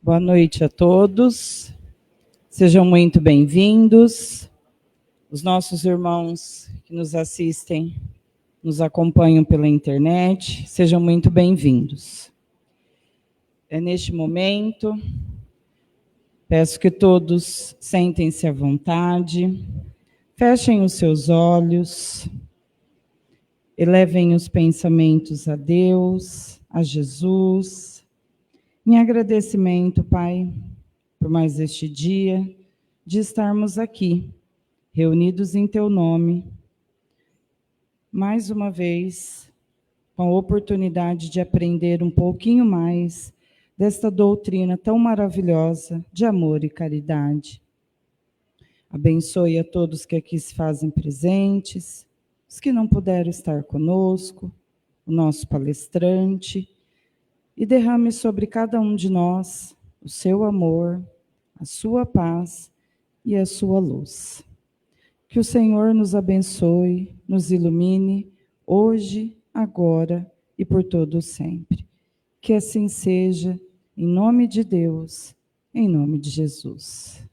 Boa noite a todos, sejam muito bem-vindos. Os nossos irmãos que nos assistem, nos acompanham pela internet, sejam muito bem-vindos. Neste momento, peço que todos sentem-se à vontade, fechem os seus olhos, elevem os pensamentos a Deus, a Jesus, em agradecimento, Pai, por mais este dia de estarmos aqui, reunidos em Teu nome, mais uma vez, com a oportunidade de aprender um pouquinho mais desta doutrina tão maravilhosa de amor e caridade. Abençoe a todos que aqui se fazem presentes, os que não puderam estar conosco, o nosso palestrante, e derrame sobre cada um de nós o seu amor, a sua paz e a sua luz. Que o Senhor nos abençoe, nos ilumine, hoje, agora e por todo sempre. Que assim seja, em nome de Deus, em nome de Jesus.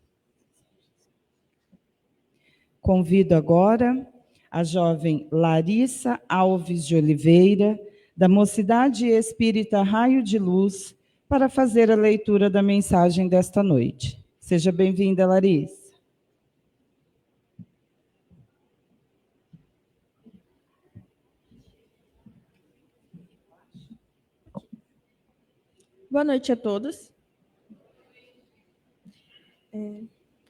Convido agora a jovem Larissa Alves de Oliveira, da Mocidade Espírita Raio de Luz, para fazer a leitura da mensagem desta noite. Seja bem-vinda, Larissa. Boa noite a todos.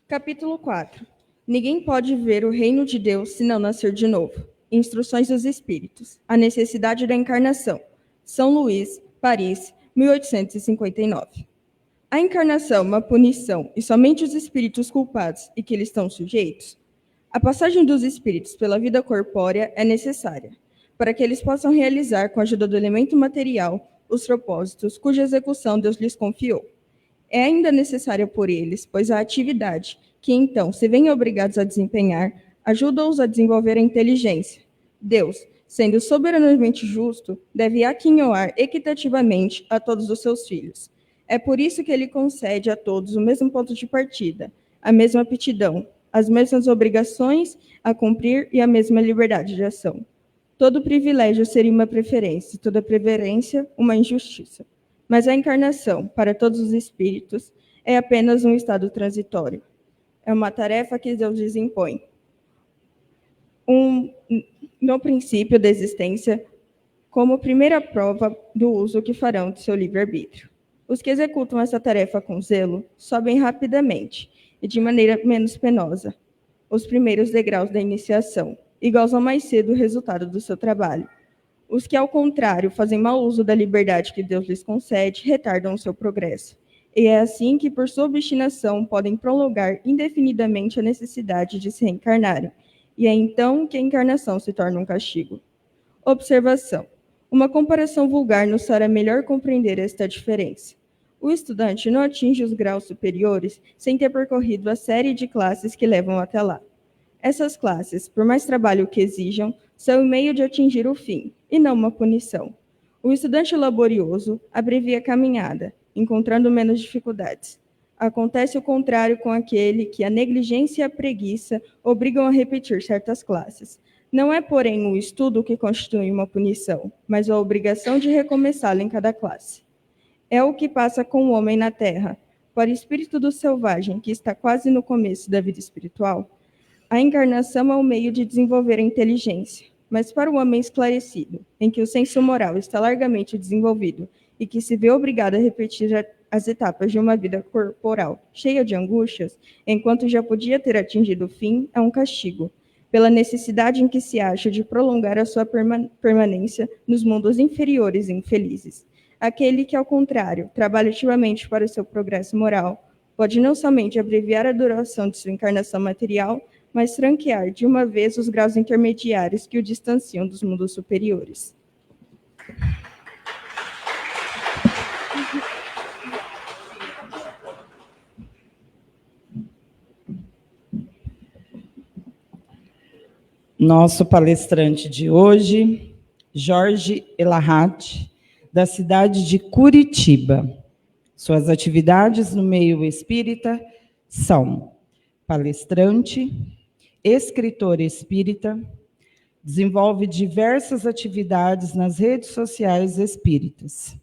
Capítulo 4. Ninguém pode ver o reino de Deus se não nascer de novo. Instruções dos Espíritos. A necessidade da encarnação. São Luís, Paris, 1859. A encarnação é uma punição e somente os espíritos culpados e que lhes estão sujeitos? A passagem dos espíritos pela vida corpórea é necessária, para que eles possam realizar, com a ajuda do elemento material, os propósitos cuja execução Deus lhes confiou. É ainda necessária por eles, pois a atividade que então se veem obrigados a desempenhar ajuda-os a desenvolver a inteligência. Deus, sendo soberanamente justo, deve aquinhoar equitativamente a todos os seus filhos. É por isso que ele concede a todos o mesmo ponto de partida, a mesma aptidão, as mesmas obrigações a cumprir e a mesma liberdade de ação. Todo privilégio seria uma preferência, toda preferência uma injustiça. Mas a encarnação, para todos os espíritos, é apenas um estado transitório. É uma tarefa que Deus lhes impõe. No princípio da existência, como primeira prova do uso que farão de seu livre-arbítrio. Os que executam essa tarefa com zelo sobem rapidamente e de maneira menos penosa os primeiros degraus da iniciação e gozam mais cedo o resultado do seu trabalho. Os que, ao contrário, fazem mau uso da liberdade que Deus lhes concede, retardam o seu progresso. E é assim que, por sua obstinação, podem prolongar indefinidamente a necessidade de se reencarnarem. E é então que a encarnação se torna um castigo. Observação. Uma comparação vulgar nos fará melhor compreender esta diferença. O estudante não atinge os graus superiores sem ter percorrido a série de classes que levam até lá. Essas classes, por mais trabalho que exijam, são o meio de atingir o fim, e não uma punição. O estudante laborioso abrevia a caminhada, encontrando menos dificuldades. Acontece o contrário com aquele que a negligência e a preguiça obrigam a repetir certas classes. Não é, porém, o estudo que constitui uma punição, mas a obrigação de recomeçá-la em cada classe. É o que passa com o homem na Terra. Para o espírito do selvagem, que está quase no começo da vida espiritual, a encarnação é o meio de desenvolver a inteligência, mas para o homem esclarecido, em que o senso moral está largamente desenvolvido e que se vê obrigado a repetir as etapas de uma vida corporal cheia de angústias, enquanto já podia ter atingido o fim, é um castigo, pela necessidade em que se acha de prolongar a sua permanência nos mundos inferiores e infelizes. Aquele que, ao contrário, trabalha ativamente para o seu progresso moral, pode não somente abreviar a duração de sua encarnação material, mas franquear de uma vez os graus intermediários que o distanciam dos mundos superiores. Nosso palestrante de hoje, Jorge Elahat, da cidade de Curitiba. Suas atividades no meio espírita são palestrante, escritor espírita, desenvolve diversas atividades nas redes sociais espíritas.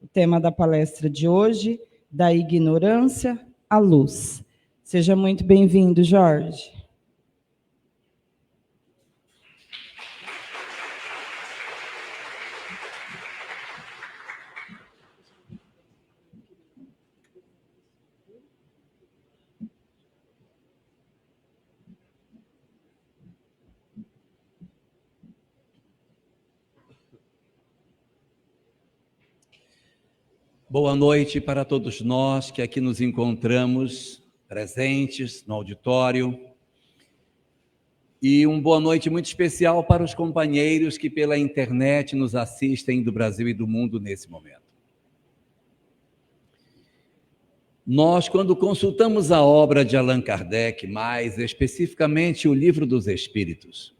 O tema da palestra de hoje, da ignorância à luz. Seja muito bem-vindo, Jorge. Boa noite para todos nós que aqui nos encontramos presentes no auditório. E uma boa noite muito especial para os companheiros que pela internet nos assistem do Brasil e do mundo nesse momento. Nós, quando consultamos a obra de Allan Kardec, mais especificamente o Livro dos Espíritos,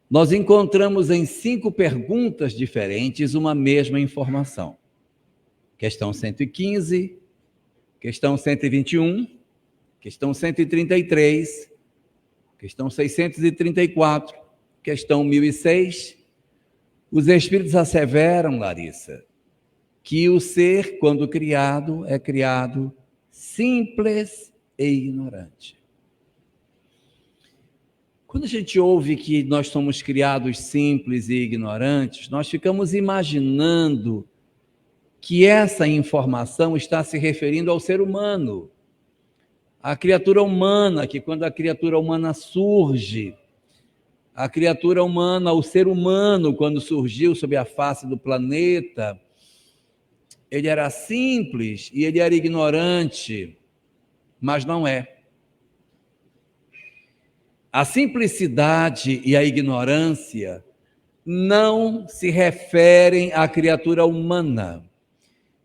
nós encontramos em 5 perguntas diferentes uma mesma informação. Questão 115, questão 121, questão 133, questão 634, questão 1006. Os Espíritos asseveram, Larissa, que o ser, quando criado, é criado simples e ignorante. Quando a gente ouve que nós somos criados simples e ignorantes, nós ficamos imaginando que essa informação está se referindo ao ser humano, à criatura humana, que quando a criatura humana surge, a criatura humana, o ser humano, quando surgiu sob a face do planeta, ele era simples e ele era ignorante, mas não é. A simplicidade e a ignorância não se referem à criatura humana.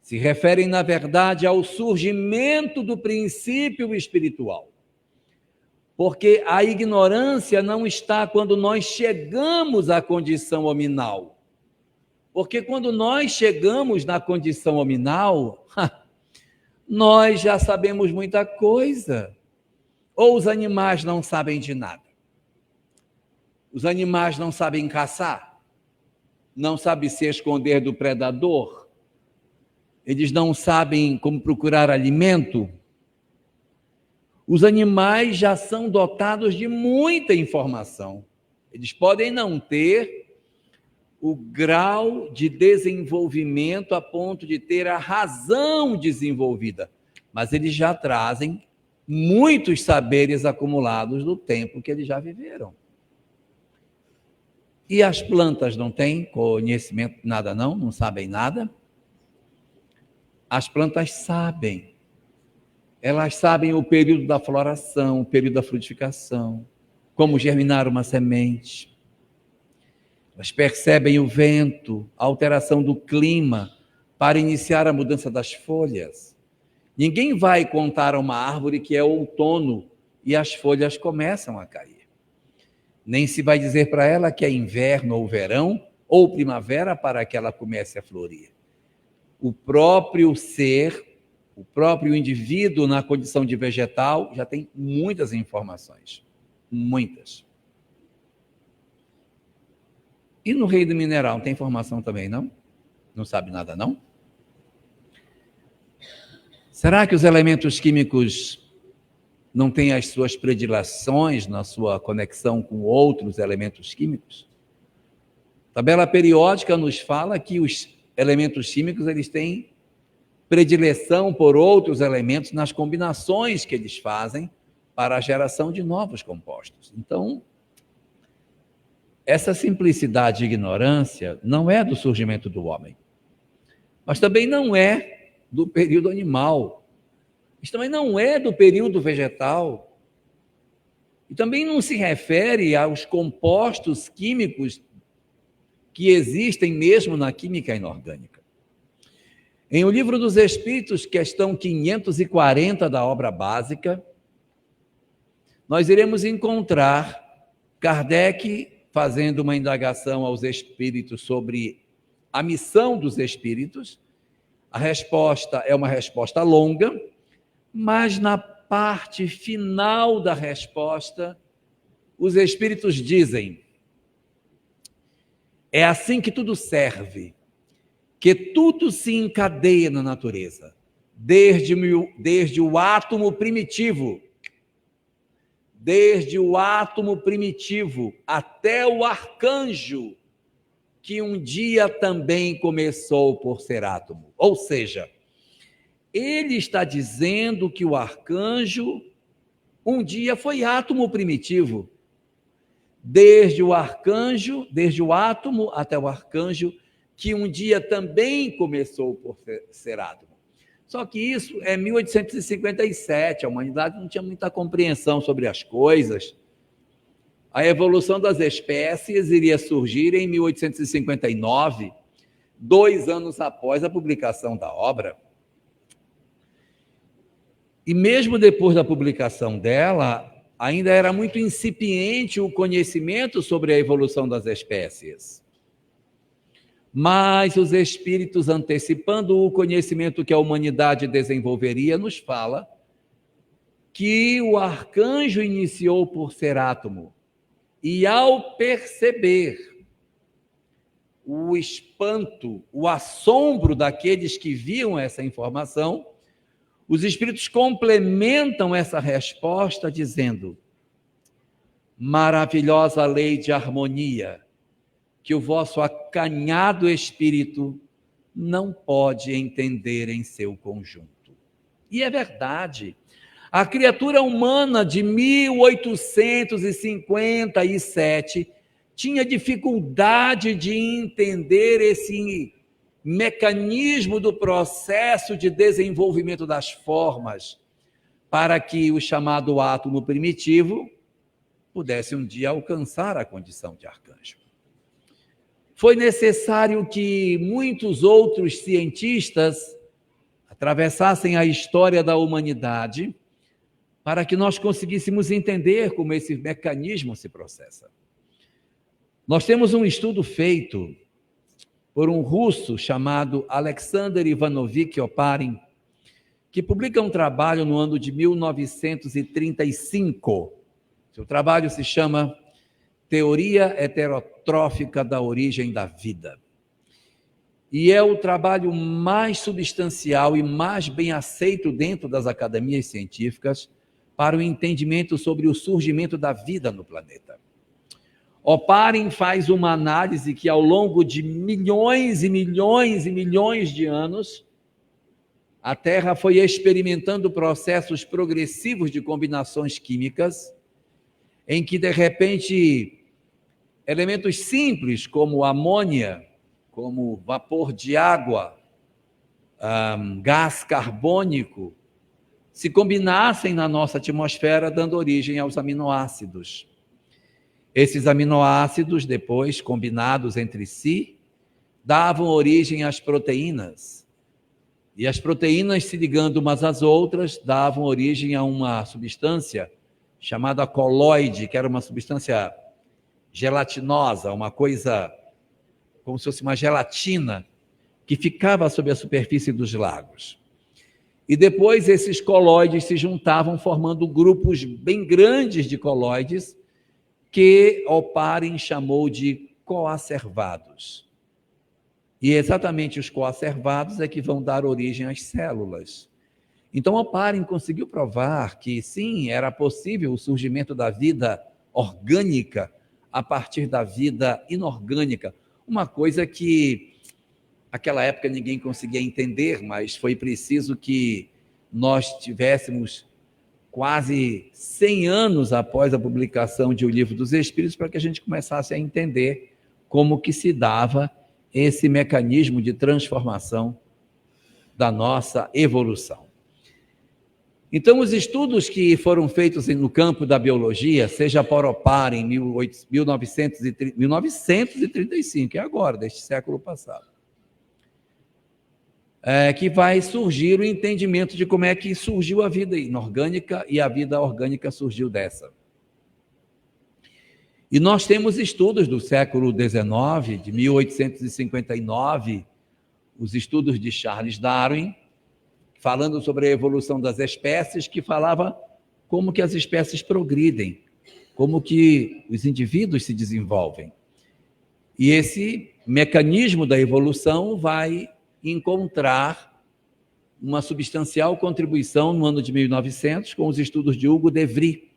Se referem, na verdade, ao surgimento do princípio espiritual. Porque a ignorância não está quando nós chegamos à condição hominal. Porque quando nós chegamos na condição hominal, nós já sabemos muita coisa. Ou os animais não sabem de nada. Os animais não sabem caçar, não sabem se esconder do predador. Eles não sabem como procurar alimento. Os animais já são dotados de muita informação. Eles podem não ter o grau de desenvolvimento a ponto de ter a razão desenvolvida, mas eles já trazem muitos saberes acumulados do tempo que eles já viveram. E as plantas não têm conhecimento, nada não sabem nada? As plantas sabem. Elas sabem o período da floração, o período da frutificação, como germinar uma semente. Elas percebem o vento, a alteração do clima para iniciar a mudança das folhas. Ninguém vai contar a uma árvore que é outono e as folhas começam a cair. Nem se vai dizer para ela que é inverno ou verão ou primavera para que ela comece a florir. O próprio ser, o próprio indivíduo na condição de vegetal já tem muitas informações, muitas. E no reino mineral não tem informação também, não? Não sabe nada, não? Será que os elementos químicos não têm as suas predileções na sua conexão com outros elementos químicos? A tabela periódica nos fala que os elementos químicos eles têm predileção por outros elementos nas combinações que eles fazem para a geração de novos compostos. Então, essa simplicidade e ignorância não é do surgimento do homem, mas também não é do período animal, isso também não é do período vegetal, e também não se refere aos compostos químicos que existem mesmo na química inorgânica. Em O Livro dos Espíritos, questão 540 da obra básica, nós iremos encontrar Kardec fazendo uma indagação aos espíritos sobre a missão dos espíritos. A resposta é uma resposta longa, mas na parte final da resposta, os espíritos dizem: é assim que tudo serve, que tudo se encadeia na natureza, desde o átomo primitivo, até o arcanjo, que um dia também começou por ser átomo. Ou seja, ele está dizendo que o arcanjo um dia foi átomo primitivo. Desde o átomo até o arcanjo, que um dia também começou por ser átomo. Só que isso é 1857, a humanidade não tinha muita compreensão sobre as coisas. A evolução das espécies iria surgir em 1859, 2 anos após a publicação da obra. E mesmo depois da publicação dela, ainda era muito incipiente o conhecimento sobre a evolução das espécies. Mas os espíritos, antecipando o conhecimento que a humanidade desenvolveria, nos fala que o arcanjo iniciou por ser átomo. E ao perceber o espanto, o assombro daqueles que viam essa informação, os espíritos complementam essa resposta dizendo: maravilhosa lei de harmonia, que o vosso acanhado espírito não pode entender em seu conjunto. E é verdade. A criatura humana de 1857 tinha dificuldade de entender esse mecanismo do processo de desenvolvimento das formas, para que o chamado átomo primitivo pudesse um dia alcançar a condição de arcanjo. Foi necessário que muitos outros cientistas atravessassem a história da humanidade para que nós conseguíssemos entender como esse mecanismo se processa. Nós temos um estudo feito por um russo chamado Alexander Ivanovich Oparin, que publica um trabalho no ano de 1935. Seu trabalho se chama Teoria Heterotrófica da Origem da Vida. E é o trabalho mais substancial e mais bem aceito dentro das academias científicas para o entendimento sobre o surgimento da vida no planeta. Oparin faz uma análise que, ao longo de milhões e milhões e milhões de anos, a Terra foi experimentando processos progressivos de combinações químicas, em que, de repente, elementos simples como amônia, como vapor de água, gás carbônico, se combinassem na nossa atmosfera, dando origem aos aminoácidos. Esses aminoácidos, depois combinados entre si, davam origem às proteínas. E as proteínas, se ligando umas às outras, davam origem a uma substância chamada colóide, que era uma substância gelatinosa, uma coisa como se fosse uma gelatina, que ficava sobre a superfície dos lagos. E depois esses colóides se juntavam, formando grupos bem grandes de colóides, que Oparin chamou de coacervados. E exatamente os coacervados é que vão dar origem às células. Então Oparin conseguiu provar que sim, era possível o surgimento da vida orgânica a partir da vida inorgânica, uma coisa que naquela época ninguém conseguia entender, mas foi preciso que nós tivéssemos quase 100 anos após a publicação de O Livro dos Espíritos para que a gente começasse a entender como que se dava esse mecanismo de transformação da nossa evolução. Então, os estudos que foram feitos no campo da biologia, seja por Oparin em 1935, é agora, deste século passado, que vai surgir o entendimento de como é que surgiu a vida inorgânica e a vida orgânica surgiu dessa. E nós temos estudos do século XIX, de 1859, os estudos de Charles Darwin, falando sobre a evolução das espécies, que falava como que as espécies progridem, como que os indivíduos se desenvolvem. E esse mecanismo da evolução vai encontrar uma substancial contribuição no ano de 1900 com os estudos de Hugo de Vries,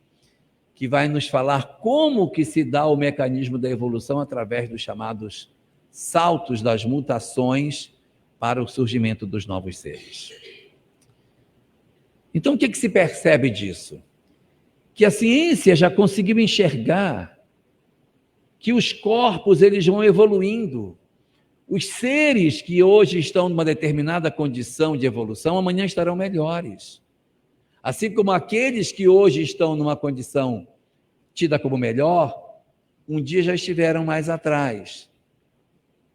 que vai nos falar como que se dá o mecanismo da evolução através dos chamados saltos das mutações para o surgimento dos novos seres. Então, o que se percebe disso? Que a ciência já conseguiu enxergar que os corpos eles vão evoluindo. Os seres que hoje estão numa determinada condição de evolução, amanhã estarão melhores. Assim como aqueles que hoje estão numa condição tida como melhor, um dia já estiveram mais atrás.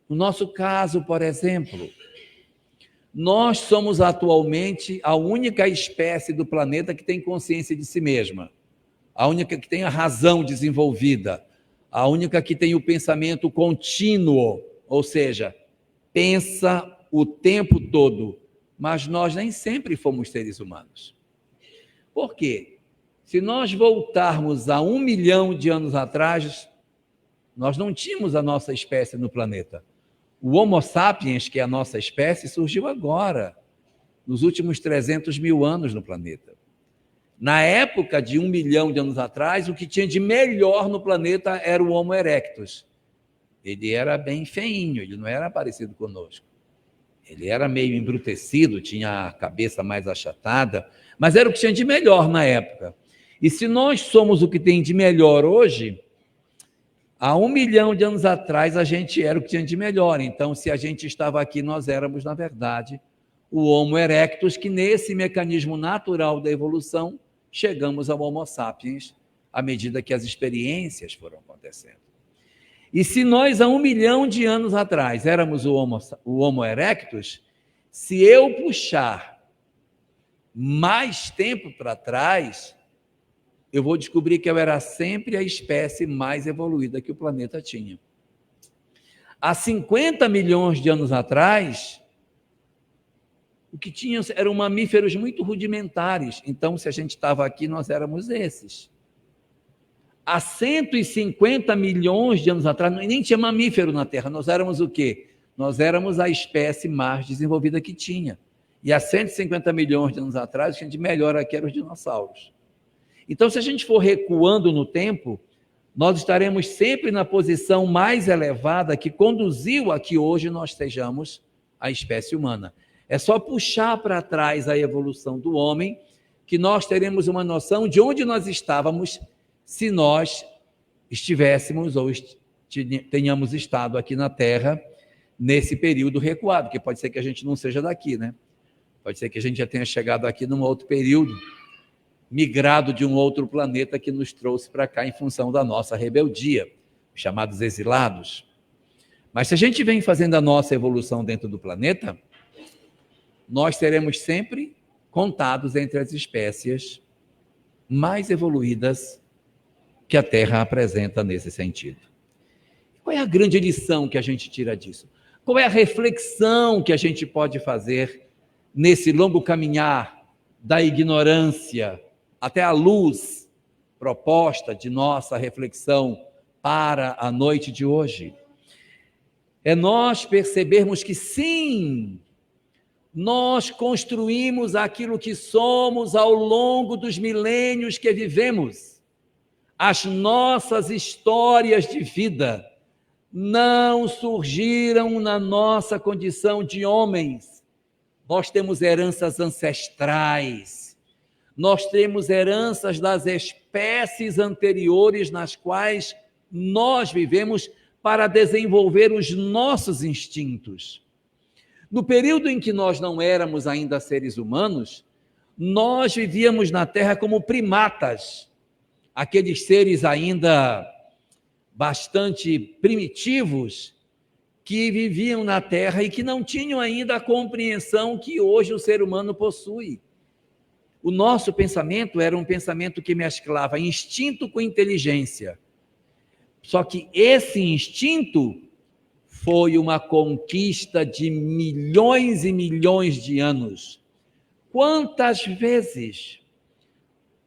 No nosso caso, por exemplo, nós somos atualmente a única espécie do planeta que tem consciência de si mesma, a única que tem a razão desenvolvida, a única que tem o pensamento contínuo, ou seja, pensa o tempo todo, mas nós nem sempre fomos seres humanos. Por quê? Se nós voltarmos a 1 milhão de anos atrás, nós não tínhamos a nossa espécie no planeta. O Homo sapiens, que é a nossa espécie, surgiu agora, nos últimos 300 mil anos no planeta. Na época de 1 milhão de anos atrás, o que tinha de melhor no planeta era o Homo erectus. Ele era bem feinho, ele não era parecido conosco. Ele era meio embrutecido, tinha a cabeça mais achatada, mas era o que tinha de melhor na época. E se nós somos o que tem de melhor hoje, há 1 milhão de anos atrás a gente era o que tinha de melhor. Então, se a gente estava aqui, nós éramos, na verdade, o Homo erectus, que nesse mecanismo natural da evolução, chegamos ao Homo sapiens à medida que as experiências foram acontecendo. E se nós, há 1 milhão de anos atrás, éramos o Homo erectus, se eu puxar mais tempo para trás, eu vou descobrir que eu era sempre a espécie mais evoluída que o planeta tinha. Há 50 milhões de anos atrás, o que tinham eram mamíferos muito rudimentares. Então, se a gente estava aqui, nós éramos esses. Há 150 milhões de anos atrás, nem tinha mamífero na Terra. Nós éramos o quê? Nós éramos a espécie mais desenvolvida que tinha. E há 150 milhões de anos atrás, o que a gente melhor aqui eram os dinossauros. Então, se a gente for recuando no tempo, nós estaremos sempre na posição mais elevada que conduziu a que hoje nós sejamos a espécie humana. É só puxar para trás a evolução do homem que nós teremos uma noção de onde nós estávamos se nós estivéssemos ou tenhamos estado aqui na Terra nesse período recuado, que pode ser que a gente não seja daqui, né? Pode ser que a gente já tenha chegado aqui num outro período, migrado de um outro planeta que nos trouxe para cá em função da nossa rebeldia, chamados exilados. Mas se a gente vem fazendo a nossa evolução dentro do planeta, nós seremos sempre contados entre as espécies mais evoluídas que a Terra apresenta nesse sentido. Qual é a grande lição que a gente tira disso? Qual é a reflexão que a gente pode fazer nesse longo caminhar da ignorância até a luz proposta de nossa reflexão para a noite de hoje? É nós percebermos que sim, nós construímos aquilo que somos ao longo dos milênios que vivemos. As nossas histórias de vida não surgiram na nossa condição de homens. Nós temos heranças ancestrais, nós temos heranças das espécies anteriores nas quais nós vivemos para desenvolver os nossos instintos. No período em que nós não éramos ainda seres humanos, nós vivíamos na Terra como primatas, aqueles seres ainda bastante primitivos que viviam na Terra e que não tinham ainda a compreensão que hoje o ser humano possui. O nosso pensamento era um pensamento que mesclava instinto com inteligência. Só que esse instinto foi uma conquista de milhões e milhões de anos. Quantas vezes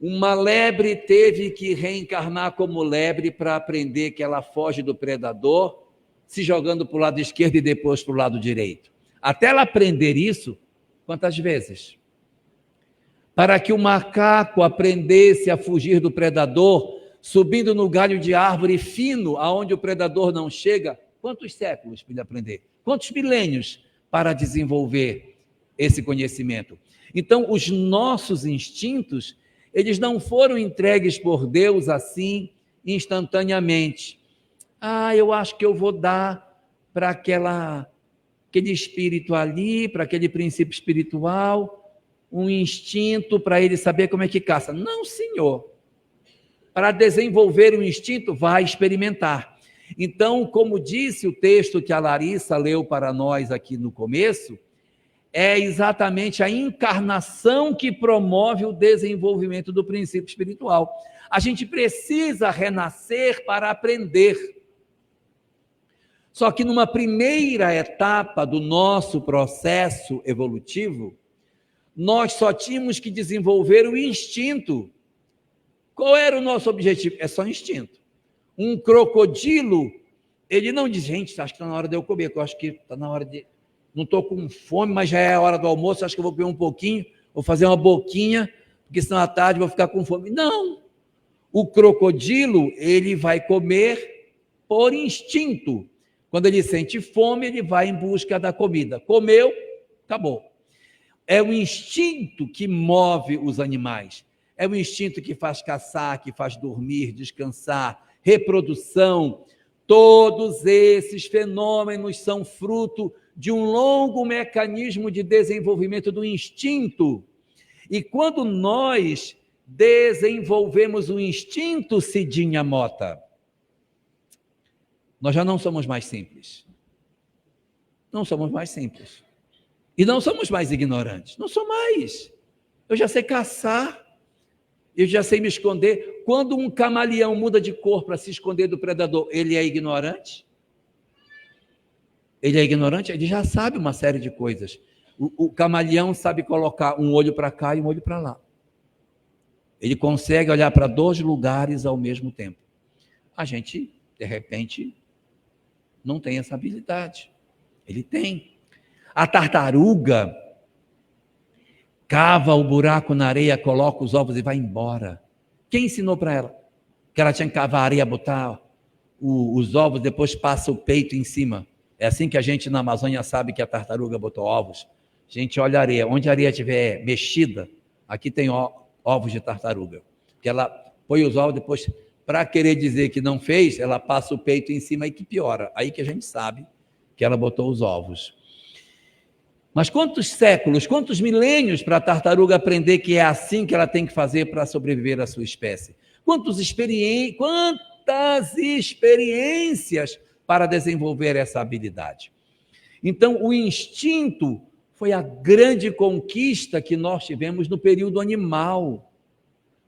uma lebre teve que reencarnar como lebre para aprender que ela foge do predador, se jogando para o lado esquerdo e depois para o lado direito? Até ela aprender isso, quantas vezes? Para que o macaco aprendesse a fugir do predador, subindo no galho de árvore fino, aonde o predador não chega, quantos séculos para ele aprender? Quantos milênios para desenvolver esse conhecimento? Então, os nossos instintos, eles não foram entregues por Deus assim, instantaneamente. Eu acho que eu vou dar para aquele espírito ali, para aquele princípio espiritual, um instinto para ele saber como é que caça. Não, senhor. Para desenvolver um instinto, vai experimentar. Então, como disse o texto que a Larissa leu para nós aqui no começo, é exatamente a encarnação que promove o desenvolvimento do princípio espiritual. A gente precisa renascer para aprender. Só que numa primeira etapa do nosso processo evolutivo, nós só tínhamos que desenvolver o instinto. Qual era o nosso objetivo? É só instinto. Um crocodilo, ele não diz, gente, acho que está na hora de eu comer, eu acho que está na hora de... Não estou com fome, mas já é a hora do almoço, acho que eu vou comer um pouquinho, vou fazer uma boquinha, porque senão à tarde eu vou ficar com fome. Não! O crocodilo, ele vai comer por instinto. Quando ele sente fome, ele vai em busca da comida. Comeu, acabou. É o instinto que move os animais. É o instinto que faz caçar, que faz dormir, descansar, reprodução. Todos esses fenômenos são fruto de um longo mecanismo de desenvolvimento do instinto. E quando nós desenvolvemos o instinto, Cidinha Mota, nós já não somos mais simples. Não somos mais simples. E não somos mais ignorantes. Não sou mais. Eu já sei caçar. Eu já sei me esconder. Quando um camaleão muda de cor para se esconder do predador, ele é ignorante? Ele é ignorante? Ele já sabe uma série de coisas. O camaleão sabe colocar um olho para cá e um olho para lá. Ele consegue olhar para 2 lugares ao mesmo tempo. A gente, de repente, não tem essa habilidade. Ele tem. A tartaruga cava o buraco na areia, coloca os ovos e vai embora. Quem ensinou para ela? Que ela tinha que cavar a areia, botar os ovos, depois passa o peito em cima. É assim que a gente na Amazônia sabe que a tartaruga botou ovos. A gente olha a areia. Onde a areia estiver mexida, aqui tem ovos de tartaruga. Que ela põe os ovos, depois, para querer dizer que não fez, ela passa o peito em cima e que piora. Aí que a gente sabe que ela botou os ovos. Mas quantos séculos, quantos milênios para a tartaruga aprender que é assim que ela tem que fazer para sobreviver à sua espécie? Quantas experiências para desenvolver essa habilidade? Então, o instinto foi a grande conquista que nós tivemos no período animal,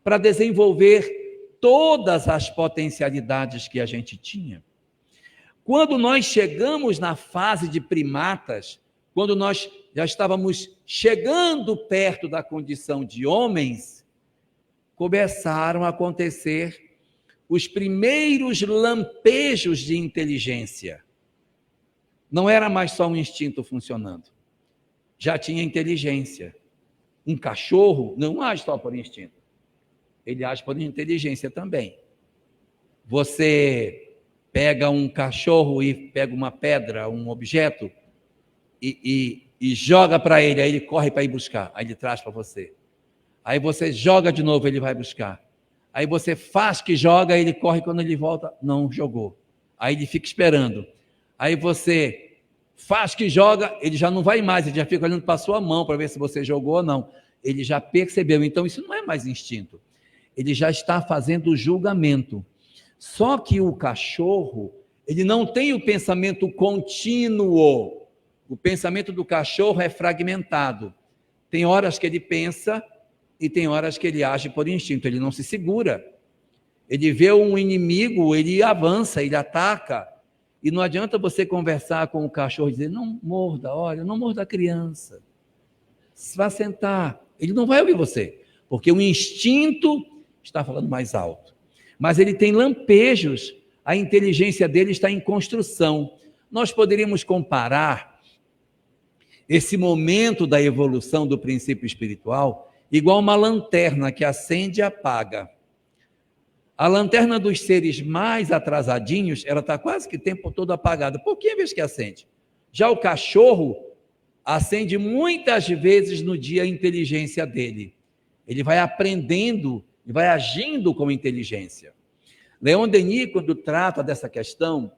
para desenvolver todas as potencialidades que a gente tinha. Quando nós chegamos na fase de primatas, quando nós já estávamos chegando perto da condição de homens, começaram a acontecer os primeiros lampejos de inteligência. Não era mais só um instinto funcionando, já tinha inteligência. Um cachorro não age só por instinto, ele age por inteligência também. Você pega um cachorro e pega uma pedra, um objeto, e joga para ele, aí ele corre para ir buscar, aí ele traz para você. Aí você joga de novo, ele vai buscar. Aí você faz que joga, ele corre, quando ele volta, não jogou. Aí ele fica esperando. Aí você faz que joga, ele já não vai mais, ele já fica olhando para a sua mão para ver se você jogou ou não. Ele já percebeu, então isso não é mais instinto. Ele já está fazendo o julgamento. Só que o cachorro, ele não tem o pensamento contínuo. O pensamento do cachorro é fragmentado. Tem horas que ele pensa e tem horas que ele age por instinto, ele não se segura. Ele vê um inimigo, ele avança, ele ataca. E não adianta você conversar com o cachorro e dizer, não morda, olha, não morda a criança. Vá sentar. Ele não vai ouvir você, porque o instinto está falando mais alto. Mas ele tem lampejos, a inteligência dele está em construção. Nós poderíamos comparar esse momento da evolução do princípio espiritual igual uma lanterna que acende e apaga. A lanterna dos seres mais atrasadinhos, ela está quase que o tempo todo apagada, pouquinha vez que acende. Já o cachorro acende muitas vezes no dia a inteligência dele. Ele vai aprendendo e vai agindo com inteligência. Leon Denis, quando trata dessa questão,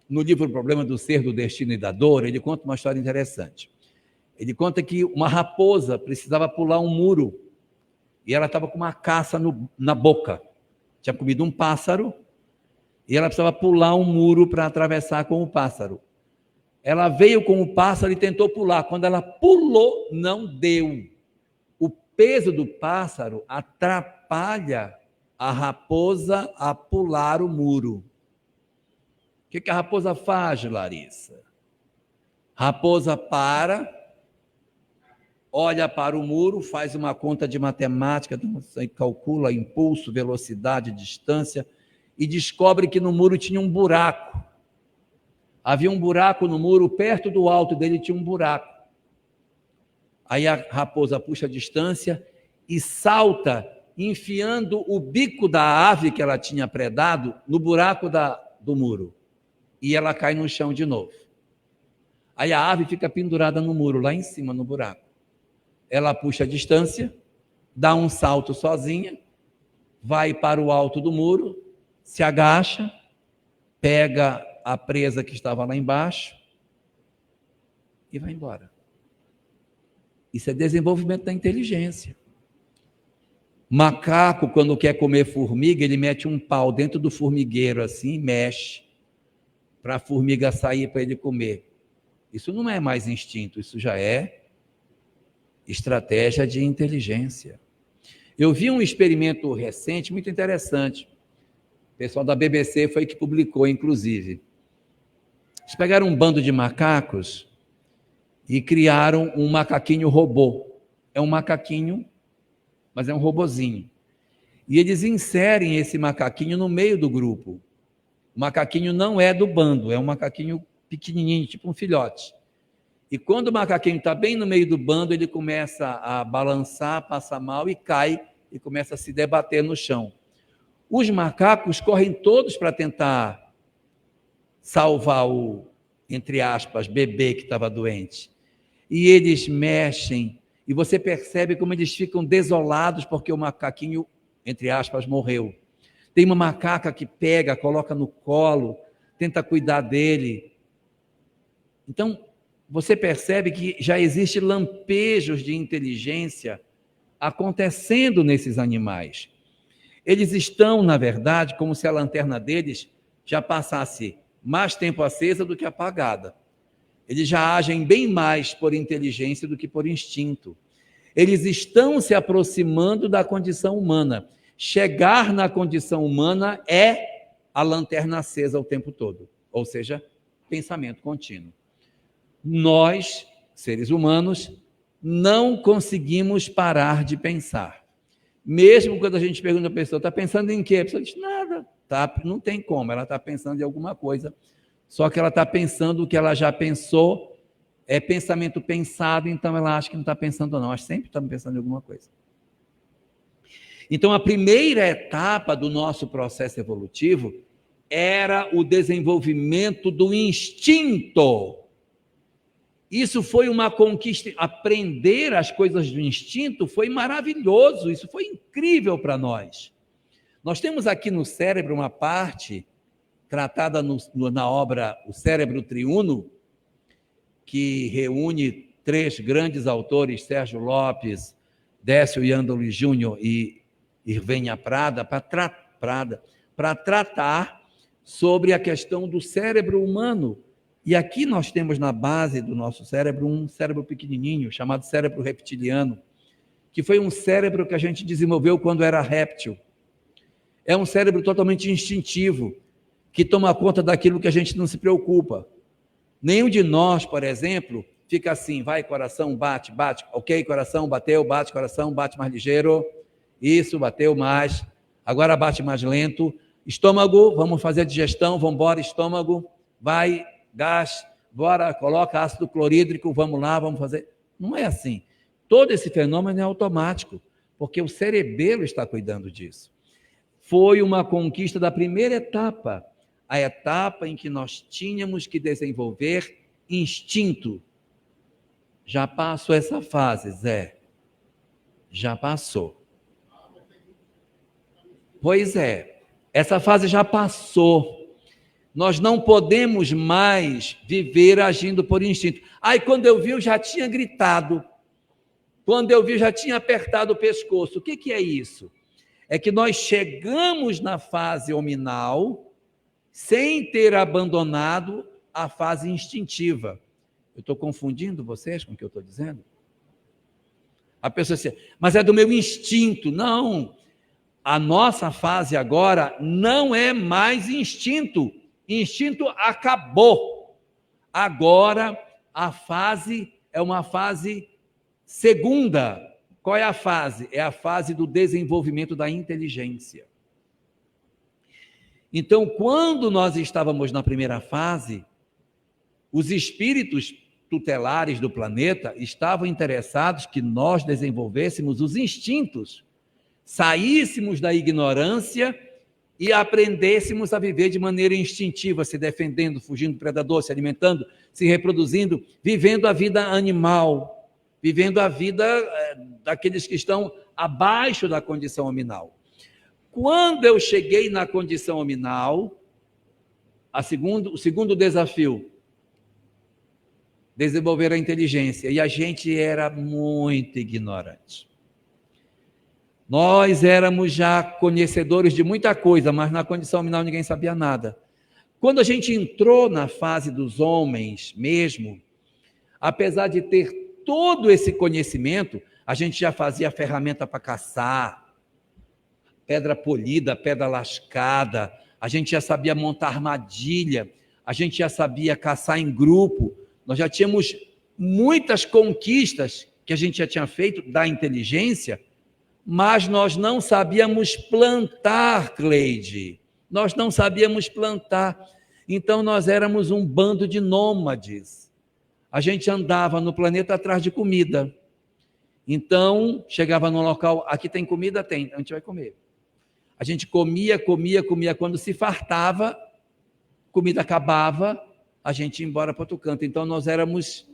no livro O Problema do Ser, do Destino e da Dor, ele conta uma história interessante. Ele conta que uma raposa precisava pular um muro e ela estava com uma caça na boca. Tinha comido um pássaro e ela precisava pular um muro para atravessar com o pássaro. Ela veio com o pássaro e tentou pular. Quando ela pulou, não deu. O peso do pássaro atrapalha a raposa a pular o muro. O que a raposa faz, Larissa? Raposa para, olha para o muro, faz uma conta de matemática, calcula impulso, velocidade, distância, e descobre que no muro tinha um buraco. Havia um buraco no muro, perto do alto dele tinha um buraco. Aí a raposa puxa a distância e salta, enfiando o bico da ave que ela tinha predado no buraco do muro. E ela cai no chão de novo. Aí a ave fica pendurada no muro, lá em cima, no buraco. Ela puxa a distância, dá um salto sozinha, vai para o alto do muro, se agacha, pega a presa que estava lá embaixo e vai embora. Isso é desenvolvimento da inteligência. Macaco, quando quer comer formiga, ele mete um pau dentro do formigueiro assim, mexe, para a formiga sair para ele comer. Isso não é mais instinto, isso já é estratégia de inteligência. Eu vi um experimento recente, muito interessante. O pessoal da BBC foi que publicou, inclusive. Eles pegaram um bando de macacos e criaram um macaquinho robô. É um macaquinho, mas é um robozinho. E eles inserem esse macaquinho no meio do grupo. O macaquinho não é do bando, é um macaquinho pequenininho, tipo um filhote. E quando o macaquinho está bem no meio do bando, ele começa a balançar, passa mal e cai e começa a se debater no chão. Os macacos correm todos para tentar salvar o, entre aspas, bebê que estava doente. E eles mexem, e você percebe como eles ficam desolados porque o macaquinho, entre aspas, morreu. Tem uma macaca que pega, coloca no colo, tenta cuidar dele. Então, você percebe que já existem lampejos de inteligência acontecendo nesses animais. Eles estão, na verdade, como se a lanterna deles já passasse mais tempo acesa do que apagada. Eles já agem bem mais por inteligência do que por instinto. Eles estão se aproximando da condição humana. Chegar na condição humana é a lanterna acesa o tempo todo, ou seja, pensamento contínuo. Nós, seres humanos, não conseguimos parar de pensar. Mesmo quando a gente pergunta a pessoa, está pensando em quê? A pessoa diz, nada, tá, não tem como, ela está pensando em alguma coisa, só que ela está pensando o que ela já pensou, é pensamento pensado, então ela acha que não está pensando não, nós sempre estamos pensando em alguma coisa. Então a primeira etapa do nosso processo evolutivo era o desenvolvimento do instinto. Isso foi uma conquista, aprender as coisas do instinto foi maravilhoso, isso foi incrível para nós. Nós temos aqui no cérebro uma parte tratada na obra O Cérebro Triuno, que reúne 3 grandes autores, Sérgio Lopes, Décio Iandoli Júnior e Irvênia Prada, para tratar sobre a questão do cérebro humano. E aqui nós temos na base do nosso cérebro um cérebro pequenininho, chamado cérebro reptiliano, que foi um cérebro que a gente desenvolveu quando era réptil. É um cérebro totalmente instintivo, que toma conta daquilo que a gente não se preocupa. Nenhum de nós, por exemplo, fica assim, vai, coração, bate, bate, ok, coração, bateu, bate, coração, bate mais ligeiro, isso, bateu mais, agora bate mais lento, estômago, vamos fazer a digestão, vamos embora, estômago, vai, gás, bora, coloca ácido clorídrico, vamos lá, vamos fazer. Não é assim. Todo esse fenômeno é automático, porque o cerebelo está cuidando disso. Foi uma conquista da primeira etapa, a etapa em que nós tínhamos que desenvolver instinto. Já passou essa fase, Zé. Já passou. Pois é, essa fase já passou. Nós não podemos mais viver agindo por instinto. Aí quando eu vi, eu já tinha gritado. Quando eu vi, eu já tinha apertado o pescoço. O que é isso? É que nós chegamos na fase hominal sem ter abandonado a fase instintiva. Eu estou confundindo vocês com o que eu estou dizendo? A pessoa diz, mas é do meu instinto. Não, a nossa fase agora não é mais instinto. Instinto acabou. Agora a fase é uma fase segunda. Qual é a fase? É a fase do desenvolvimento da inteligência. Então, quando nós estávamos na primeira fase, os espíritos tutelares do planeta estavam interessados que nós desenvolvêssemos os instintos, saíssemos da ignorância e aprendêssemos a viver de maneira instintiva, se defendendo, fugindo do predador, se alimentando, se reproduzindo, vivendo a vida animal, vivendo a vida daqueles que estão abaixo da condição hominal. Quando eu cheguei na condição hominal, o segundo desafio, desenvolver a inteligência, e a gente era muito ignorante. Nós éramos já conhecedores de muita coisa, mas na condição hominal ninguém sabia nada. Quando a gente entrou na fase dos homens mesmo, apesar de ter todo esse conhecimento, a gente já fazia ferramenta para caçar, pedra polida, pedra lascada, a gente já sabia montar armadilha, a gente já sabia caçar em grupo, nós já tínhamos muitas conquistas que a gente já tinha feito da inteligência, mas nós não sabíamos plantar, Cleide, nós não sabíamos plantar, então nós éramos um bando de nômades, a gente andava no planeta atrás de comida, então chegava num local, aqui tem comida? Tem, a gente vai comer. A gente comia, quando se fartava, comida acabava, a gente ia embora para outro canto. Então nós éramos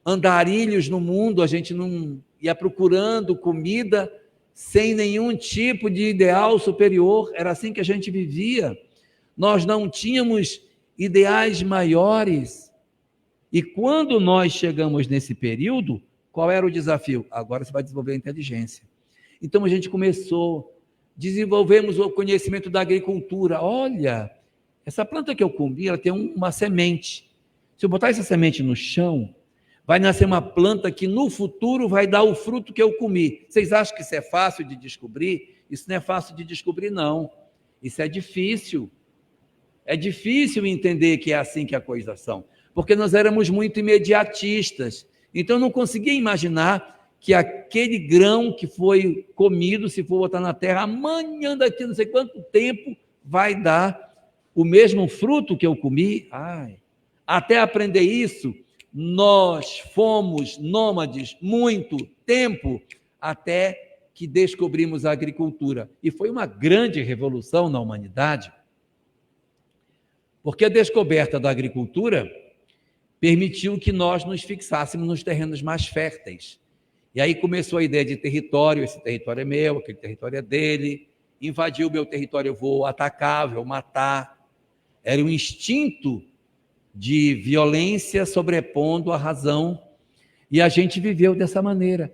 andarilhos no mundo, a gente não ia procurando comida sem nenhum tipo de ideal superior, era assim que a gente vivia. Nós não tínhamos ideais maiores. E quando nós chegamos nesse período, qual era o desafio? Agora você vai desenvolver a inteligência. Então a gente desenvolvemos o conhecimento da agricultura. Olha, essa planta que eu comi, ela tem uma semente. Se eu botar essa semente no chão, vai nascer uma planta que no futuro vai dar o fruto que eu comi. Vocês acham que isso é fácil de descobrir? Isso não é fácil de descobrir, não. Isso é difícil. É difícil entender que é assim que as coisas são. Porque nós éramos muito imediatistas. Então eu não conseguia imaginar que aquele grão que foi comido, se for botar na terra, amanhã daqui não sei quanto tempo, vai dar o mesmo fruto que eu comi. Até aprender isso, nós fomos nômades muito tempo, até que descobrimos a agricultura. E foi uma grande revolução na humanidade, porque a descoberta da agricultura permitiu que nós nos fixássemos nos terrenos mais férteis. E aí começou a ideia de território, esse território é meu, aquele território é dele, invadiu o meu território, eu vou atacar, vou matar. Era um instinto de violência sobrepondo a razão, e a gente viveu dessa maneira.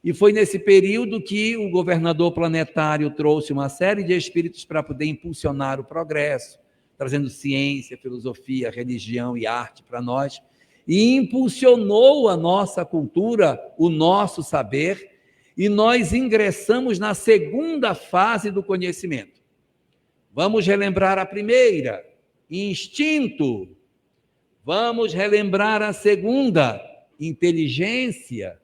E foi nesse período que o governador planetário trouxe uma série de espíritos para poder impulsionar o progresso, trazendo ciência, filosofia, religião e arte para nós, e impulsionou a nossa cultura, o nosso saber, e nós ingressamos na segunda fase do conhecimento. Vamos relembrar a primeira, instinto. Vamos relembrar a segunda, inteligência.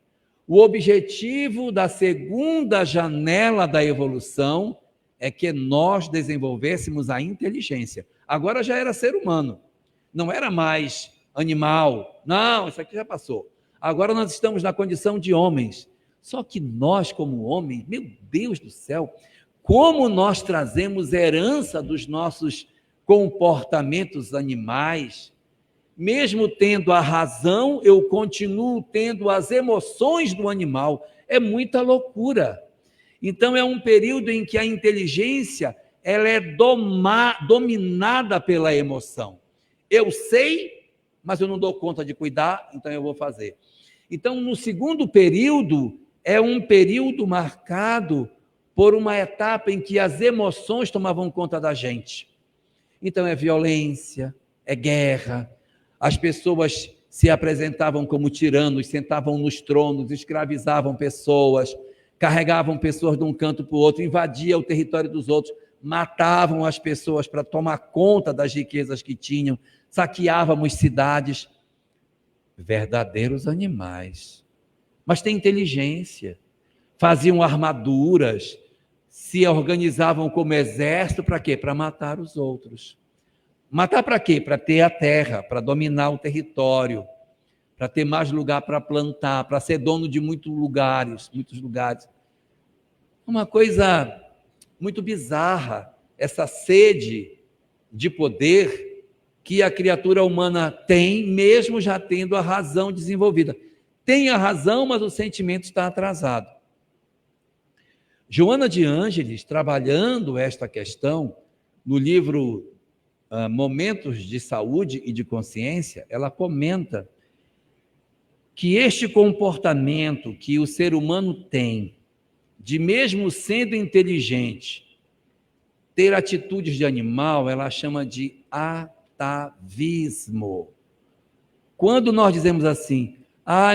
O objetivo da segunda janela da evolução é que nós desenvolvêssemos a inteligência. Agora já era ser humano, não era mais animal. Não, isso aqui já passou. Agora nós estamos na condição de homens. Só que nós, como homens, meu Deus do céu, como nós trazemos herança dos nossos comportamentos animais. Mesmo tendo a razão, eu continuo tendo as emoções do animal. É muita loucura. Então, é um período em que a inteligência ela é dominada pela emoção. Eu sei, mas eu não dou conta de cuidar, então eu vou fazer. Então, no segundo período, é um período marcado por uma etapa em que as emoções tomavam conta da gente. Então, é violência, é guerra. As pessoas se apresentavam como tiranos, sentavam nos tronos, escravizavam pessoas, carregavam pessoas de um canto para o outro, invadiam o território dos outros, matavam as pessoas para tomar conta das riquezas que tinham, saqueávamos cidades. Verdadeiros animais. Mas têm inteligência, faziam armaduras, se organizavam como exército, para quê? Para matar os outros. Matar para quê? Para ter a terra, para dominar o território, para ter mais lugar para plantar, para ser dono de muitos lugares. Uma coisa muito bizarra, essa sede de poder que a criatura humana tem, mesmo já tendo a razão desenvolvida. Tem a razão, mas o sentimento está atrasado. Joana de Ângeles, trabalhando esta questão no livro Momentos de Saúde e de Consciência, ela comenta que este comportamento que o ser humano tem, de mesmo sendo inteligente, ter atitudes de animal, ela chama de atavismo. Quando nós dizemos assim,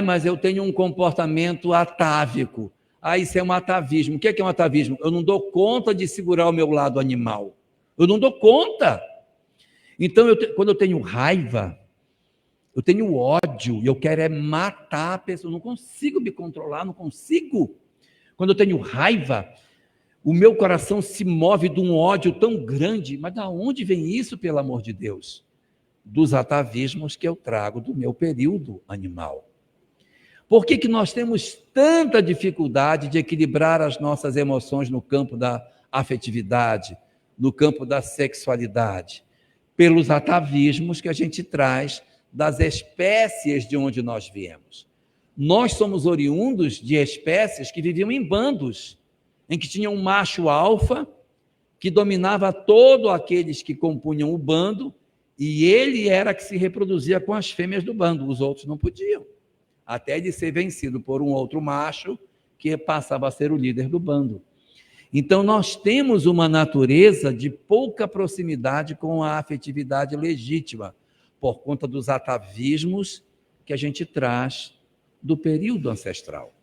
mas eu tenho um comportamento atávico, isso é um atavismo. O que é um atavismo? Eu não dou conta de segurar o meu lado animal. Eu não dou conta. Então, quando eu tenho raiva, eu tenho ódio, e eu quero matar a pessoa, eu não consigo me controlar, não consigo. Quando eu tenho raiva, o meu coração se move de um ódio tão grande, mas de onde vem isso, pelo amor de Deus? Dos atavismos que eu trago do meu período animal. Por que nós temos tanta dificuldade de equilibrar as nossas emoções no campo da afetividade, no campo da sexualidade? Pelos atavismos que a gente traz das espécies de onde nós viemos. Nós somos oriundos de espécies que viviam em bandos, em que tinha um macho alfa que dominava todos aqueles que compunham o bando, e ele era que se reproduzia com as fêmeas do bando, os outros não podiam, até ele ser vencido por um outro macho que passava a ser o líder do bando. Então, nós temos uma natureza de pouca proximidade com a afetividade legítima, por conta dos atavismos que a gente traz do período ancestral.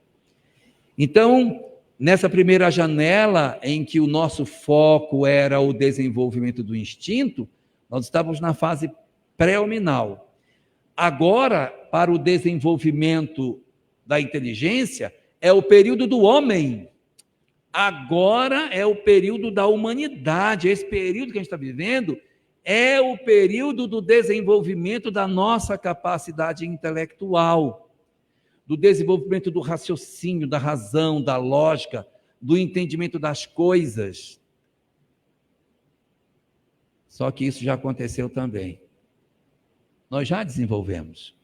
Então, nessa primeira janela, em que o nosso foco era o desenvolvimento do instinto, nós estávamos na fase pré-hominal. Agora, para o desenvolvimento da inteligência, é o período do homem. Agora é o período da humanidade. Esse período que a gente está vivendo é o período do desenvolvimento da nossa capacidade intelectual, do desenvolvimento do raciocínio, da razão, da lógica, do entendimento das coisas. Só que isso já aconteceu também. Nós já desenvolvemos.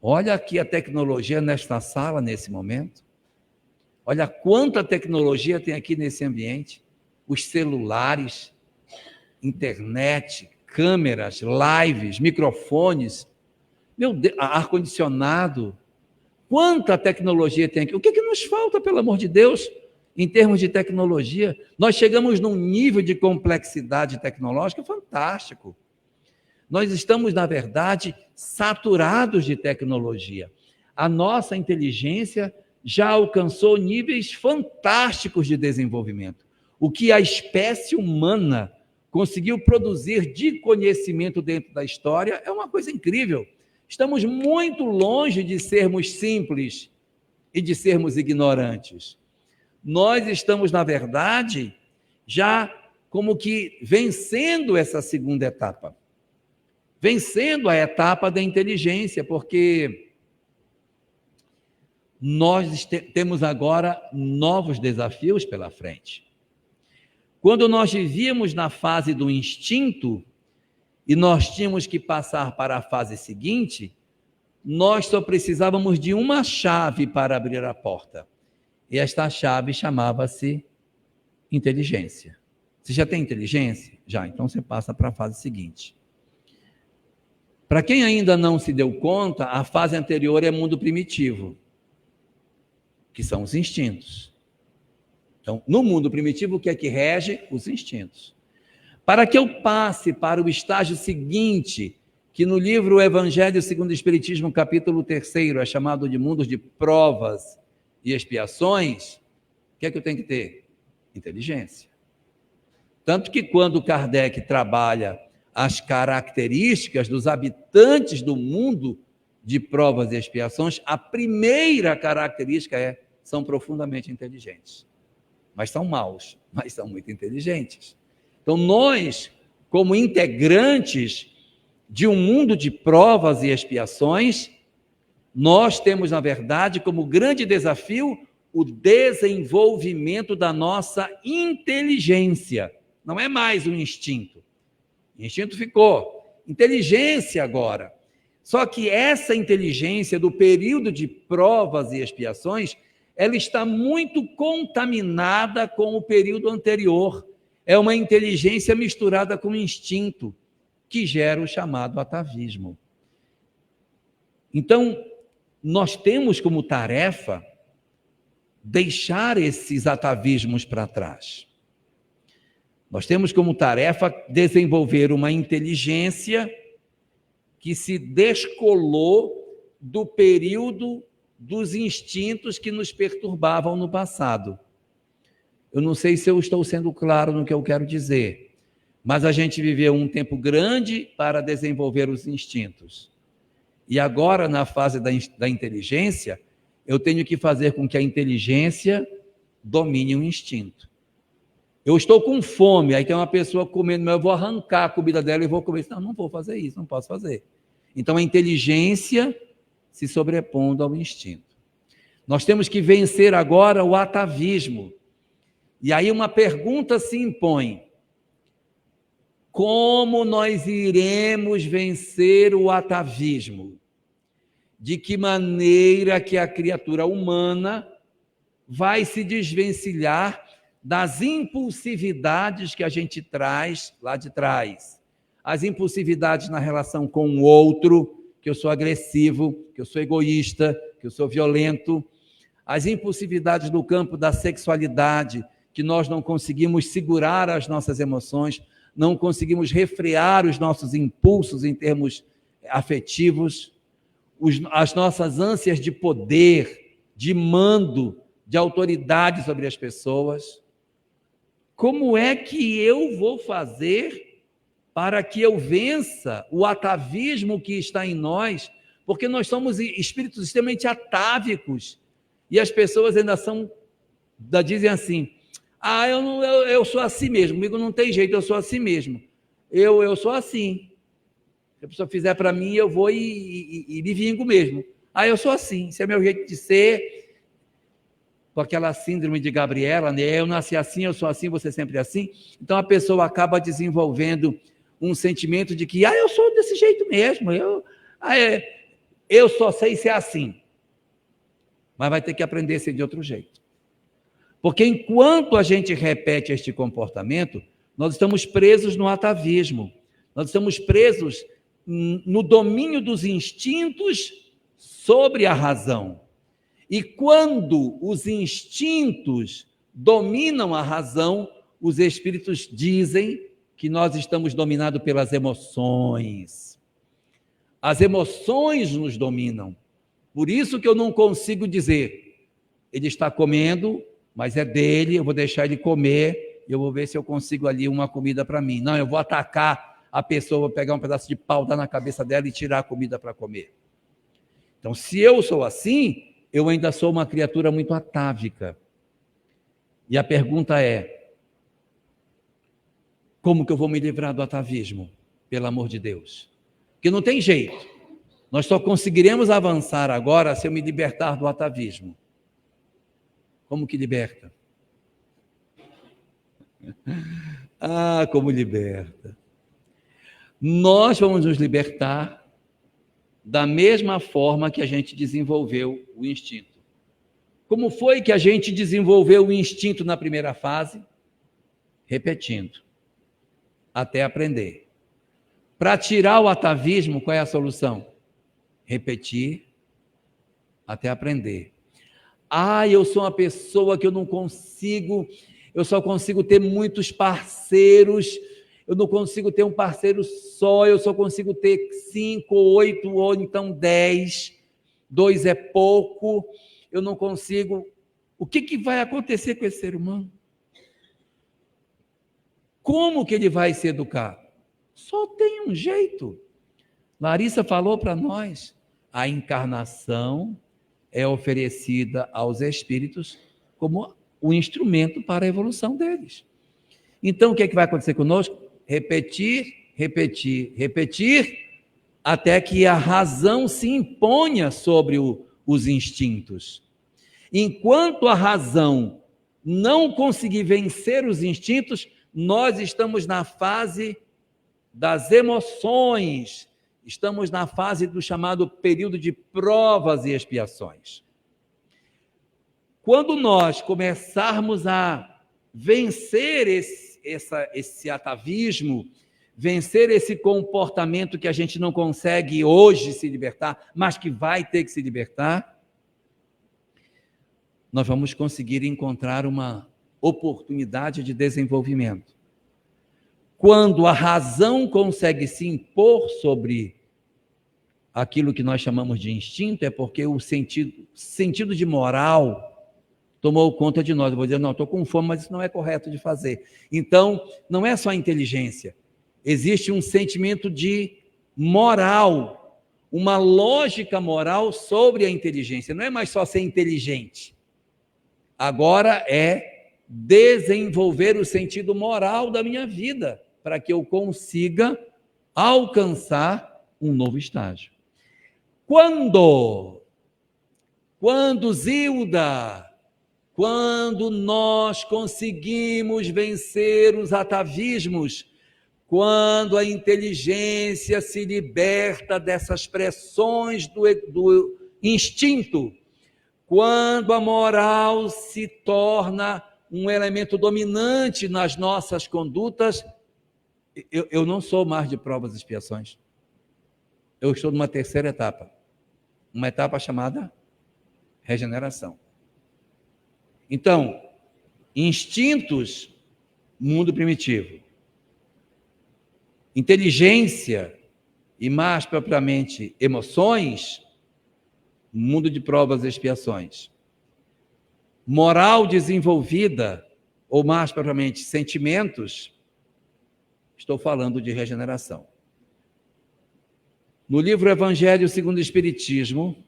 Olha aqui a tecnologia nesta sala, nesse momento. Olha quanta tecnologia tem aqui nesse ambiente. Os celulares, internet, câmeras, lives, microfones, meu Deus, ar-condicionado. Quanta tecnologia tem aqui? O que nos falta, pelo amor de Deus, em termos de tecnologia? Nós chegamos num nível de complexidade tecnológica fantástico. Nós estamos, na verdade, saturados de tecnologia. A nossa inteligência já alcançou níveis fantásticos de desenvolvimento. o que a espécie humana conseguiu produzir de conhecimento dentro da história é uma coisa incrível. Estamos muito longe de sermos simples e de sermos ignorantes. Nós estamos, na verdade, já como que vencendo essa segunda etapa. Vencendo a etapa da inteligência, porque nós temos agora novos desafios pela frente. Quando nós vivíamos na fase do instinto e nós tínhamos que passar para a fase seguinte, nós só precisávamos de uma chave para abrir a porta. E esta chave chamava-se inteligência. Você já tem inteligência? Já, então você passa para a fase seguinte. Para quem ainda não se deu conta, a fase anterior é mundo primitivo, que são os instintos. Então, no mundo primitivo, o que é que rege? Os instintos. Para que eu passe para o estágio seguinte, que no livro Evangelho segundo o Espiritismo, capítulo 3, é chamado de mundos de provas e expiações, o que é que eu tenho que ter? Inteligência. Tanto que quando Kardec trabalha as características dos habitantes do mundo de provas e expiações, a primeira característica são profundamente inteligentes. Mas são maus, mas são muito inteligentes. Então, nós, como integrantes de um mundo de provas e expiações, nós temos, na verdade, como grande desafio o desenvolvimento da nossa inteligência. Não é mais um instinto. O instinto ficou. Inteligência agora. Só que essa inteligência do período de provas e expiações, ela está muito contaminada com o período anterior. É uma inteligência misturada com instinto, que gera o chamado atavismo. Então, nós temos como tarefa deixar esses atavismos para trás. Nós temos como tarefa desenvolver uma inteligência que se descolou do período dos instintos que nos perturbavam no passado. Eu não sei se eu estou sendo claro no que eu quero dizer, mas a gente viveu um tempo grande para desenvolver os instintos. E agora, na fase da inteligência, eu tenho que fazer com que a inteligência domine o instinto. Eu estou com fome, aí tem uma pessoa comendo, mas eu vou arrancar a comida dela e vou comer. Não, não vou fazer isso, não posso fazer. Então, a inteligência se sobrepondo ao instinto. Nós temos que vencer agora o atavismo. E aí uma pergunta se impõe: como nós iremos vencer o atavismo? De que maneira que a criatura humana vai se desvencilhar das impulsividades que a gente traz lá de trás? As impulsividades na relação com o outro, que eu sou agressivo, que eu sou egoísta, que eu sou violento. As impulsividades no campo da sexualidade, que nós não conseguimos segurar as nossas emoções, não conseguimos refrear os nossos impulsos em termos afetivos, as nossas ânsias de poder, de mando, de autoridade sobre as pessoas. Como é que eu vou fazer para que eu vença o atavismo que está em nós? Porque nós somos espíritos extremamente atávicos e as pessoas ainda dizem assim: eu sou assim mesmo, comigo não tem jeito, eu sou assim mesmo. Eu sou assim. Se a pessoa fizer para mim, eu vou e me vingo mesmo. Eu sou assim, esse é meu jeito de ser. Com aquela síndrome de Gabriela, né? Eu nasci assim, eu sou assim, você sempre é assim. Então a pessoa acaba desenvolvendo um sentimento de que eu sou desse jeito mesmo, eu só sei ser assim. Mas vai ter que aprender a ser de outro jeito. Porque enquanto a gente repete este comportamento, nós estamos presos no atavismo. Nós estamos presos no domínio dos instintos sobre a razão. E quando os instintos dominam a razão, os espíritos dizem que nós estamos dominados pelas emoções. As emoções nos dominam. Por isso que eu não consigo dizer: ele está comendo, mas é dele, eu vou deixar ele comer e eu vou ver se eu consigo ali uma comida para mim. Não, eu vou atacar a pessoa, vou pegar um pedaço de pau, dar na cabeça dela e tirar a comida para comer. Então, se eu sou assim, eu ainda sou uma criatura muito atávica. E a pergunta é: como que eu vou me livrar do atavismo? Pelo amor de Deus. Porque não tem jeito. Nós só conseguiremos avançar agora se eu me libertar do atavismo. Como que liberta? Ah, como liberta. Nós vamos nos libertar da mesma forma que a gente desenvolveu o instinto. Como foi que a gente desenvolveu o instinto na primeira fase? Repetindo, até aprender. Para tirar o atavismo, qual é a solução? Repetir até aprender. Eu sou uma pessoa que eu só consigo ter muitos parceiros, eu não consigo ter um parceiro só, eu só consigo ter 5, 8 ou então 10, 2 é pouco, eu não consigo. O que vai acontecer com esse ser humano? Como que ele vai se educar? Só tem um jeito. Larissa falou para nós, a encarnação é oferecida aos espíritos como o instrumento para a evolução deles. Então, o que vai acontecer conosco? Repetir, repetir, repetir, até que a razão se imponha sobre os instintos. Enquanto a razão não conseguir vencer os instintos, nós estamos na fase das emoções, estamos na fase do chamado período de provas e expiações. Quando nós começarmos a vencer esse atavismo, vencer esse comportamento que a gente não consegue hoje se libertar, mas que vai ter que se libertar, nós vamos conseguir encontrar uma oportunidade de desenvolvimento. Quando a razão consegue se impor sobre aquilo que nós chamamos de instinto, é porque o sentido de moral tomou conta de nós. Eu vou dizer, não, estou com fome, mas isso não é correto de fazer. Então, não é só inteligência. Existe um sentimento de moral, uma lógica moral sobre a inteligência. Não é mais só ser inteligente. Agora é desenvolver o sentido moral da minha vida, para que eu consiga alcançar um novo estágio. Quando Zilda, quando nós conseguimos vencer os atavismos, quando a inteligência se liberta dessas pressões do instinto, quando a moral se torna um elemento dominante nas nossas condutas, eu não sou mais de provas e expiações. Eu estou numa terceira etapa. Uma etapa chamada regeneração. Então, instintos, mundo primitivo. Inteligência, e mais propriamente emoções, mundo de provas e expiações. Moral desenvolvida, ou mais propriamente sentimentos, estou falando de regeneração. No livro Evangelho segundo o Espiritismo,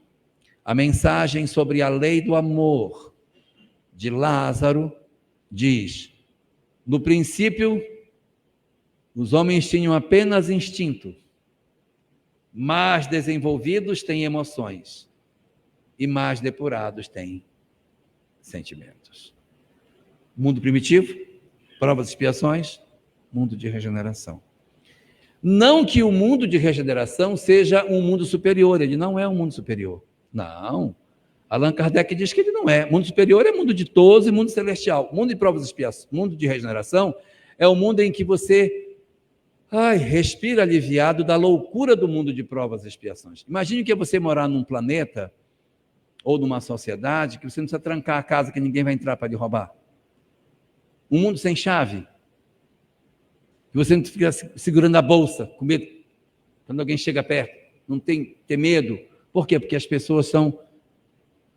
a mensagem sobre a lei do amor de Lázaro diz: no princípio, os homens tinham apenas instinto, mais desenvolvidos têm emoções e mais depurados têm sentimentos. Mundo primitivo, provas e expiações, mundo de regeneração. Não que o mundo de regeneração seja um mundo superior, ele não é um mundo superior. Não. Allan Kardec diz que ele não é. Mundo superior é mundo de todos e mundo celestial. Mundo de provas e expiações, mundo de regeneração é o mundo em que você respira aliviado da loucura do mundo de provas e expiações. Imagine que é você morar num planeta ou numa sociedade que você não precisa trancar a casa que ninguém vai entrar para lhe roubar. Um mundo sem chave. Que você não fica segurando a bolsa, com medo, quando alguém chega perto, não tem que ter medo. Por quê? Porque as pessoas são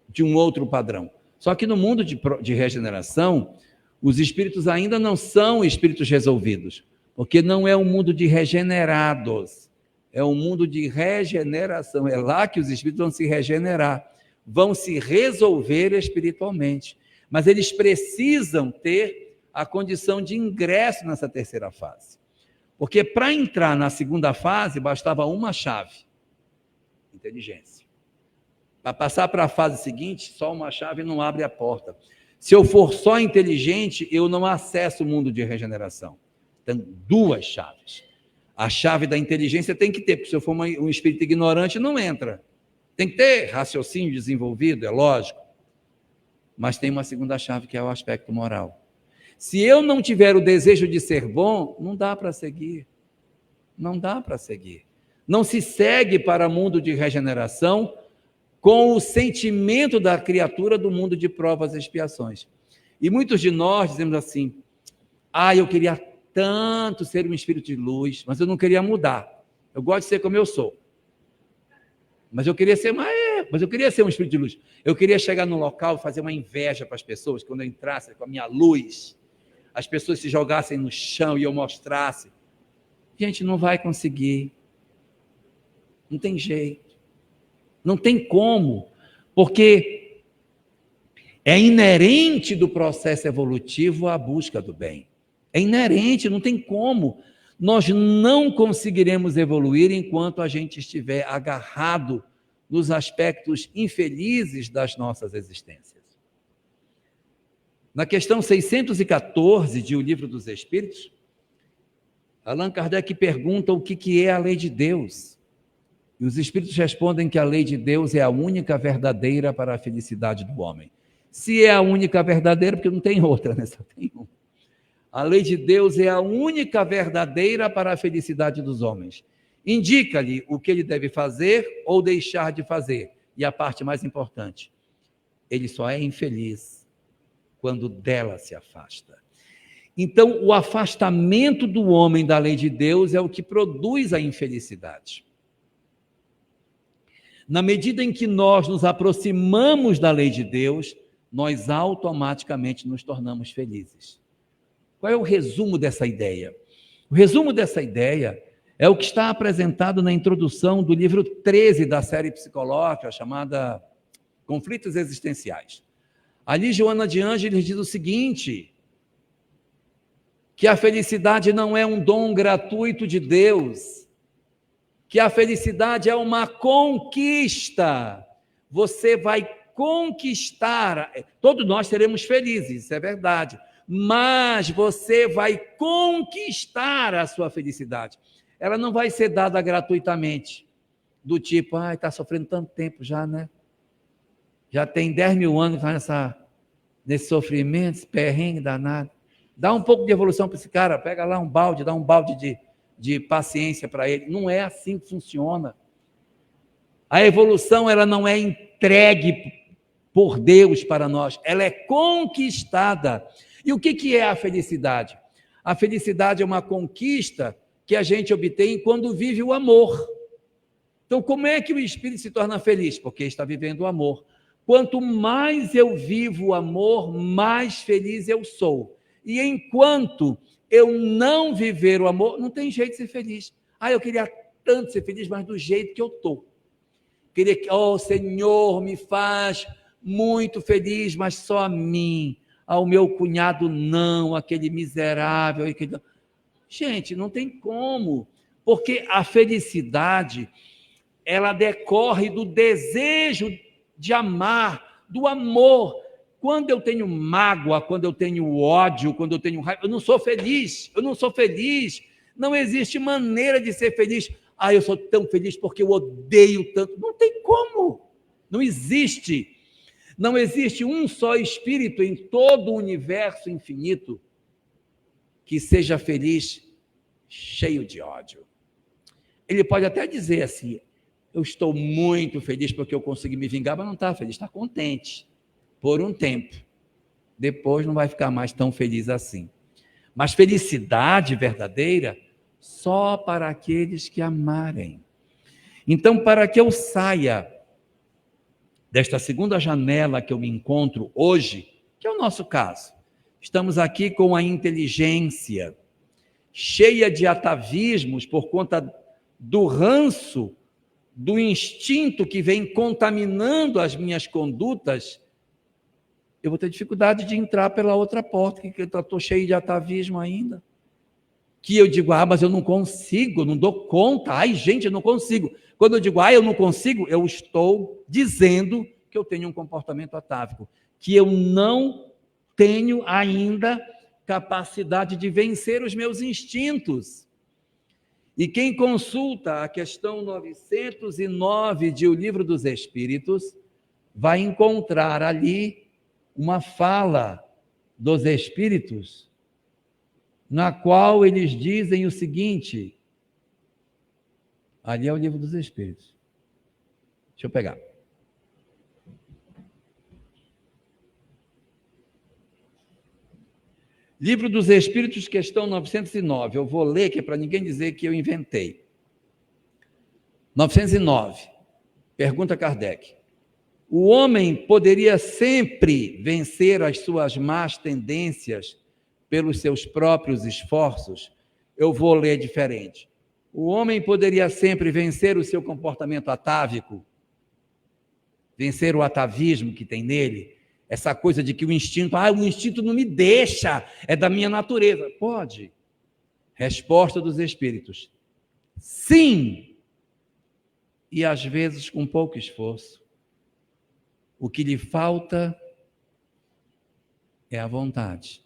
de um outro padrão. Só que no mundo de regeneração, Os espíritos ainda não são espíritos resolvidos, porque não é um mundo de regenerados, é um mundo de regeneração. É lá que os espíritos vão se regenerar, vão se resolver espiritualmente. Mas eles precisam ter a condição de ingresso nessa terceira fase. Porque para entrar na segunda fase, bastava uma chave: inteligência. Para passar para a fase seguinte, só uma chave não abre a porta. Se eu for só inteligente, eu não acesso o mundo de regeneração. Tem duas chaves. A chave da inteligência tem que ter, porque se eu for um espírito ignorante, não entra. Tem que ter raciocínio desenvolvido, é lógico. Mas tem uma segunda chave, que é o aspecto moral. Se eu não tiver o desejo de ser bom, não dá para seguir. Não dá para seguir. Não se segue para o mundo de regeneração com o sentimento da criatura do mundo de provas e expiações. E muitos de nós dizemos assim: eu queria tanto ser um espírito de luz, mas eu não queria mudar. Eu gosto de ser como eu sou. Mas eu queria ser um espírito de luz. Eu queria chegar no local e fazer uma inveja para as pessoas, quando eu entrasse com a minha luz, as pessoas se jogassem no chão e eu mostrasse. Gente, não vai conseguir. Não tem jeito. Não tem como, porque é inerente do processo evolutivo a busca do bem. É inerente, não tem como. Nós não conseguiremos evoluir enquanto a gente estiver agarrado nos aspectos infelizes das nossas existências. Na questão 614 de O Livro dos Espíritos, Allan Kardec pergunta o que é a lei de Deus. E os espíritos respondem que a lei de Deus é a única verdadeira para a felicidade do homem. Se é a única verdadeira, porque não tem outra, né? Só tem uma. A lei de Deus é a única verdadeira para a felicidade dos homens. Indica-lhe o que ele deve fazer ou deixar de fazer. E a parte mais importante, ele só é infeliz quando dela se afasta. Então, o afastamento do homem da lei de Deus é o que produz a infelicidade. Na medida em que nós nos aproximamos da lei de Deus, nós automaticamente nos tornamos felizes. Qual é o resumo dessa ideia? O resumo dessa ideia é o que está apresentado na introdução do livro 13 da série psicológica, chamada Conflitos Existenciais. Ali, Joana de Ângeles diz o seguinte: que a felicidade não é um dom gratuito de Deus, que a felicidade é uma conquista. Você vai conquistar. Todos nós seremos felizes, isso é verdade. Mas você vai conquistar a sua felicidade. Ela não vai ser dada gratuitamente. Do tipo, está sofrendo tanto tempo já, né? Já tem 10 mil anos nesse sofrimento, esse perrengue danado. Dá um pouco de evolução para esse cara, pega lá um balde, dá um balde de paciência para ele. Não é assim que funciona. A evolução, ela não é entregue por Deus para nós, ela é conquistada. E o que é a felicidade? A felicidade é uma conquista que a gente obtém quando vive o amor. Então, como é que o espírito se torna feliz? Porque está vivendo o amor. Quanto mais eu vivo o amor, mais feliz eu sou. E enquanto eu não viver o amor, não tem jeito de ser feliz. Eu queria tanto ser feliz, mas do jeito que eu estou. Queria que, Senhor, me faz muito feliz, mas só a mim. Ao meu cunhado não, aquele miserável. Gente, não tem como. Porque a felicidade, ela decorre do desejo de amar, do amor. Quando eu tenho mágoa, quando eu tenho ódio, quando eu tenho raiva, eu não sou feliz, Não existe maneira de ser feliz. Eu sou tão feliz porque eu odeio tanto. Não tem como, não existe. Não existe um só espírito em todo o universo infinito que seja feliz, cheio de ódio. Ele pode até dizer assim, eu estou muito feliz porque eu consegui me vingar, mas não está feliz, está contente. Por um tempo. Depois não vai ficar mais tão feliz assim. Mas felicidade verdadeira só para aqueles que amarem. Então, para que eu saia desta segunda janela que eu me encontro hoje, que é o nosso caso, Estamos aqui com a inteligência cheia de atavismos por conta do ranço, do instinto que vem contaminando as minhas condutas. Eu vou ter dificuldade de entrar pela outra porta, que eu estou cheio de atavismo ainda. Que eu digo, mas eu não consigo, não dou conta. Ai, gente, eu não consigo. Quando eu digo, eu não consigo, eu estou dizendo que eu tenho um comportamento atávico, que eu não tenho ainda capacidade de vencer os meus instintos. E quem consulta a questão 909 de O Livro dos Espíritos, vai encontrar ali uma fala dos Espíritos, na qual eles dizem o seguinte, ali é o Livro dos Espíritos. Deixa eu pegar. Livro dos Espíritos, questão 909. Eu vou ler, que é para ninguém dizer que eu inventei. 909. Pergunta Kardec. O homem poderia sempre vencer as suas más tendências pelos seus próprios esforços? Eu vou ler diferente. O homem poderia sempre vencer o seu comportamento atávico? Vencer o atavismo que tem nele? Essa coisa de que o instinto não me deixa, é da minha natureza. Pode. Resposta dos Espíritos. Sim. E às vezes com pouco esforço. O que lhe falta é a vontade.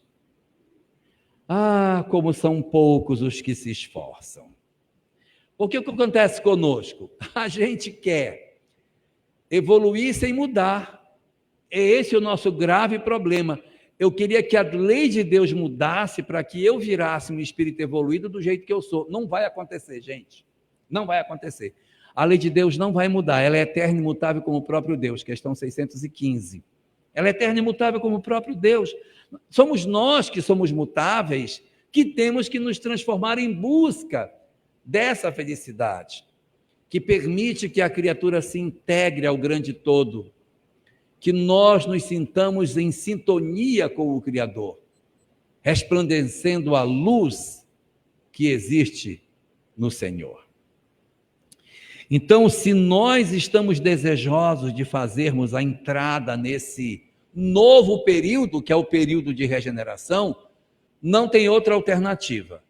Como são poucos os que se esforçam. Porque o que acontece conosco? A gente quer evoluir sem mudar. É esse o nosso grave problema. Eu queria que a lei de Deus mudasse para que eu virasse um espírito evoluído do jeito que eu sou. Não vai acontecer, gente. Não vai acontecer. A lei de Deus não vai mudar. Ela é eterna e imutável como o próprio Deus. Questão 615. Ela é eterna e imutável como o próprio Deus. Somos nós que somos mutáveis, que temos que nos transformar em busca dessa felicidade, que permite que a criatura se integre ao grande todo, que nós nos sintamos em sintonia com o Criador, resplandecendo a luz que existe no Senhor. Então, se nós estamos desejosos de fazermos a entrada nesse novo período, que é o período de regeneração, não tem outra alternativa.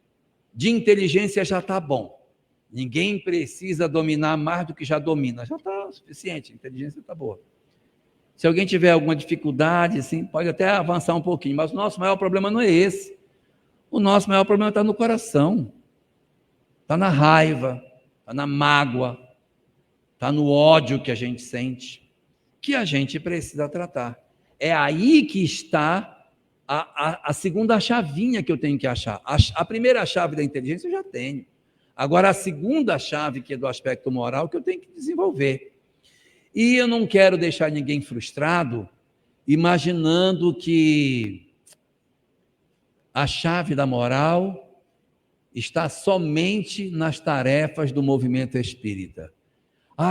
De inteligência já está bom. Ninguém precisa dominar mais do que já domina. Já está o suficiente, a inteligência está boa. Se alguém tiver alguma dificuldade, assim, pode até avançar um pouquinho, mas o nosso maior problema não é esse. O nosso maior problema está no coração, está na raiva, está na mágoa, está no ódio que a gente sente, que a gente precisa tratar. É aí que está a segunda chavinha que eu tenho que achar. A primeira chave da inteligência eu já tenho. Agora, a segunda chave, que é do aspecto moral, que eu tenho que desenvolver. E eu não quero deixar ninguém frustrado, imaginando que a chave da moral está somente nas tarefas do movimento espírita.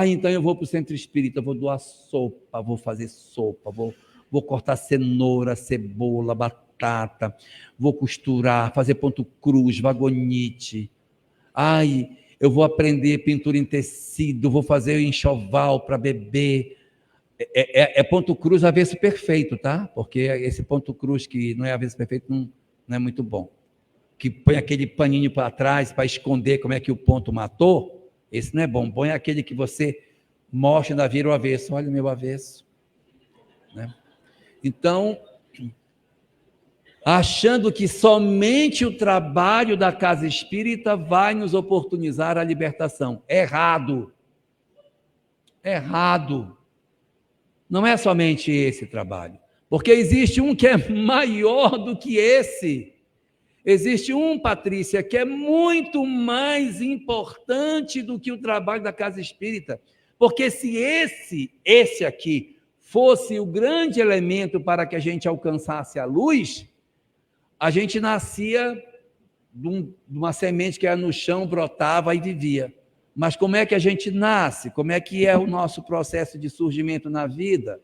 Então eu vou para o centro espírita, vou doar sopa, vou fazer sopa, vou cortar cenoura, cebola, batata, vou costurar, fazer ponto cruz, vagonite. Eu vou aprender pintura em tecido, vou fazer enxoval para bebê. É ponto cruz avesso perfeito, tá? Porque esse ponto cruz que não é avesso perfeito não é muito bom. Que põe aquele paninho para trás para esconder como é que o ponto matou, esse não é bom. Põe aquele que você mostra ainda vira o avesso. Olha o meu avesso. Né? Então, achando que somente o trabalho da casa espírita vai nos oportunizar a libertação. Errado. Errado. Não é somente esse trabalho, porque existe um que é maior do que esse. Existe um, Patrícia, que é muito mais importante do que o trabalho da casa espírita, porque se esse aqui fosse o grande elemento para que a gente alcançasse a luz, a gente nascia de uma semente que era no chão, brotava e vivia. Mas como é que a gente nasce? Como é que é o nosso processo de surgimento na vida?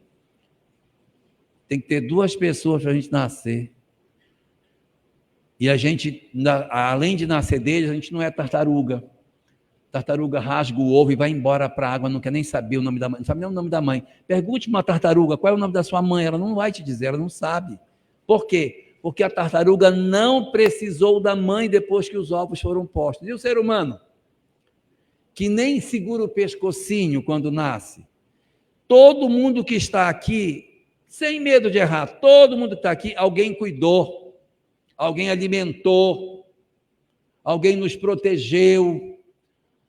Tem que ter duas pessoas para a gente nascer. E a gente, além de nascer deles, a gente não é tartaruga. Tartaruga rasga o ovo e vai embora para a água, não quer nem saber o nome da mãe, não sabe nem o nome da mãe. Pergunte uma tartaruga qual é o nome da sua mãe, ela não vai te dizer, ela não sabe. Por quê? Porque a tartaruga não precisou da mãe depois que os ovos foram postos. E o ser humano, que nem segura o pescocinho quando nasce. Todo mundo que está aqui, sem medo de errar, todo mundo que está aqui, alguém cuidou, alguém alimentou, alguém nos protegeu,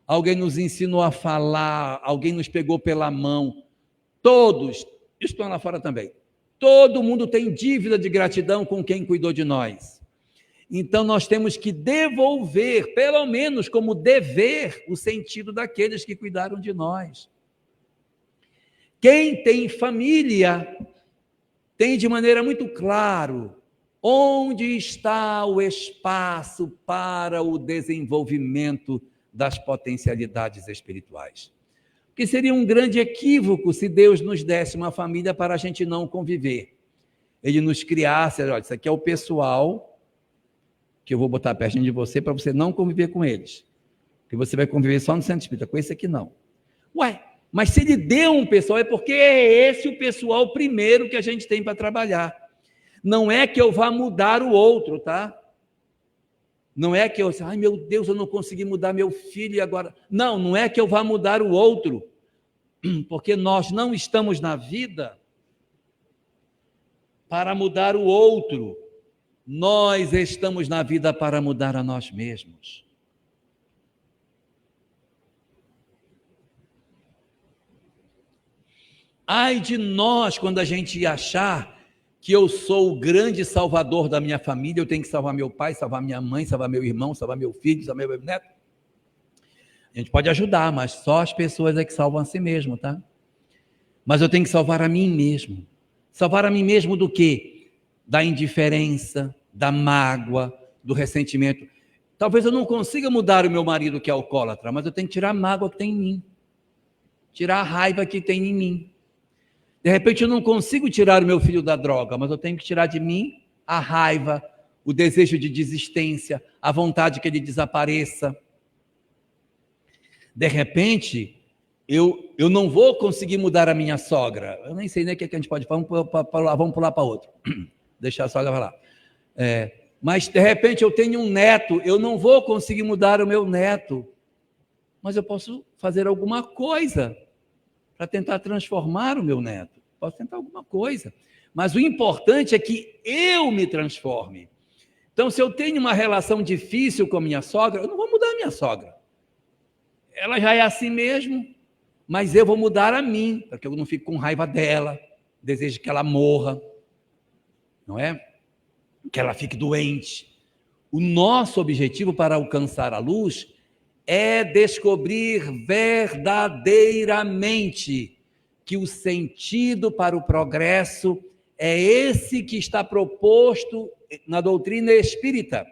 alguém nos ensinou a falar, alguém nos pegou pela mão. Todos, estão lá fora também, todo mundo tem dívida de gratidão com quem cuidou de nós. Então nós temos que devolver, pelo menos como dever, o sentido daqueles que cuidaram de nós. Quem tem família tem de maneira muito clara onde está o espaço para o desenvolvimento das potencialidades espirituais. Porque seria um grande equívoco se Deus nos desse uma família para a gente não conviver. Ele nos criasse, olha, isso aqui é o pessoal que eu vou botar pertinho de você para você não conviver com eles. Porque você vai conviver só no centro espírita, com esse aqui não. Ué, mas se ele deu um pessoal, é porque é esse o pessoal primeiro que a gente tem para trabalhar. Não é que eu vá mudar o outro, tá? Não é que eu, ai meu Deus, eu não consegui mudar meu filho e agora... Não, não é que eu vá mudar o outro, porque nós não estamos na vida para mudar o outro. Nós estamos na vida para mudar a nós mesmos. Ai de nós quando a gente achar que eu sou o grande salvador da minha família, eu tenho que salvar meu pai, salvar minha mãe, salvar meu irmão, salvar meu filho, salvar meu neto. A gente pode ajudar, mas só as pessoas é que salvam a si mesmo, tá? Mas eu tenho que salvar a mim mesmo. Salvar a mim mesmo do quê? Da indiferença, da mágoa, do ressentimento. Talvez eu não consiga mudar o meu marido que é alcoólatra, mas eu tenho que tirar a mágoa que tem em mim. Tirar a raiva que tem em mim. De repente eu não consigo tirar o meu filho da droga, mas eu tenho que tirar de mim a raiva, o desejo de desistência, a vontade que ele desapareça. De repente, eu não vou conseguir mudar a minha sogra. Eu nem sei nem o que a gente pode falar, vamos pular para outro. Deixar a sogra falar. Mas de repente eu tenho um neto, eu não vou conseguir mudar o meu neto, mas eu posso fazer alguma coisa para tentar transformar o meu neto. Posso tentar alguma coisa. Mas o importante é que eu me transforme. Então, se eu tenho uma relação difícil com a minha sogra, eu não vou mudar a minha sogra. Ela já é assim mesmo, mas eu vou mudar a mim, para que eu não fique com raiva dela, desejo que ela morra, não é? Que ela fique doente. O nosso objetivo para alcançar a luz é descobrir verdadeiramente que o sentido para o progresso é esse que está proposto na doutrina espírita.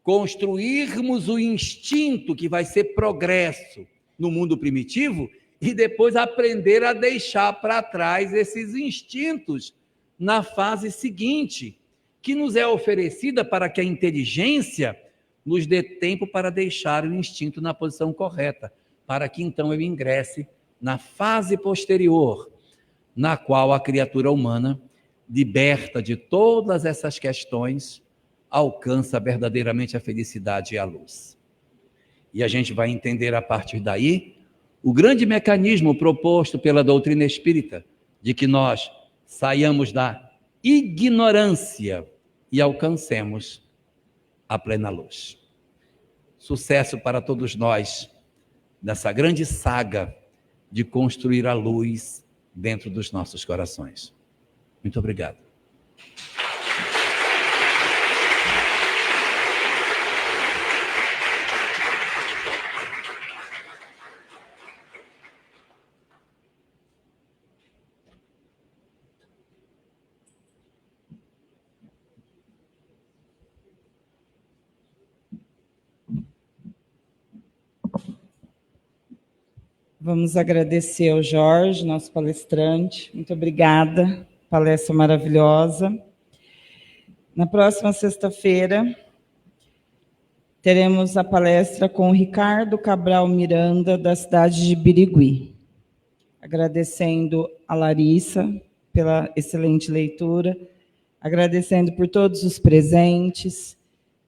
Construirmos o instinto que vai ser progresso no mundo primitivo e depois aprender a deixar para trás esses instintos na fase seguinte, que nos é oferecida para que a inteligência nos dê tempo para deixar o instinto na posição correta, para que então eu ingresse na fase posterior, na qual a criatura humana, liberta de todas essas questões, alcança verdadeiramente a felicidade e a luz. E a gente vai entender a partir daí o grande mecanismo proposto pela doutrina espírita, de que nós saiamos da ignorância e alcancemos a plena luz. Sucesso para todos nós nessa grande saga de construir a luz dentro dos nossos corações. Muito obrigado. Vamos agradecer ao Jorge, nosso palestrante. Muito obrigada, palestra maravilhosa. Na próxima sexta-feira, teremos a palestra com o Ricardo Cabral Miranda, da cidade de Birigui. Agradecendo a Larissa pela excelente leitura, agradecendo por todos os presentes,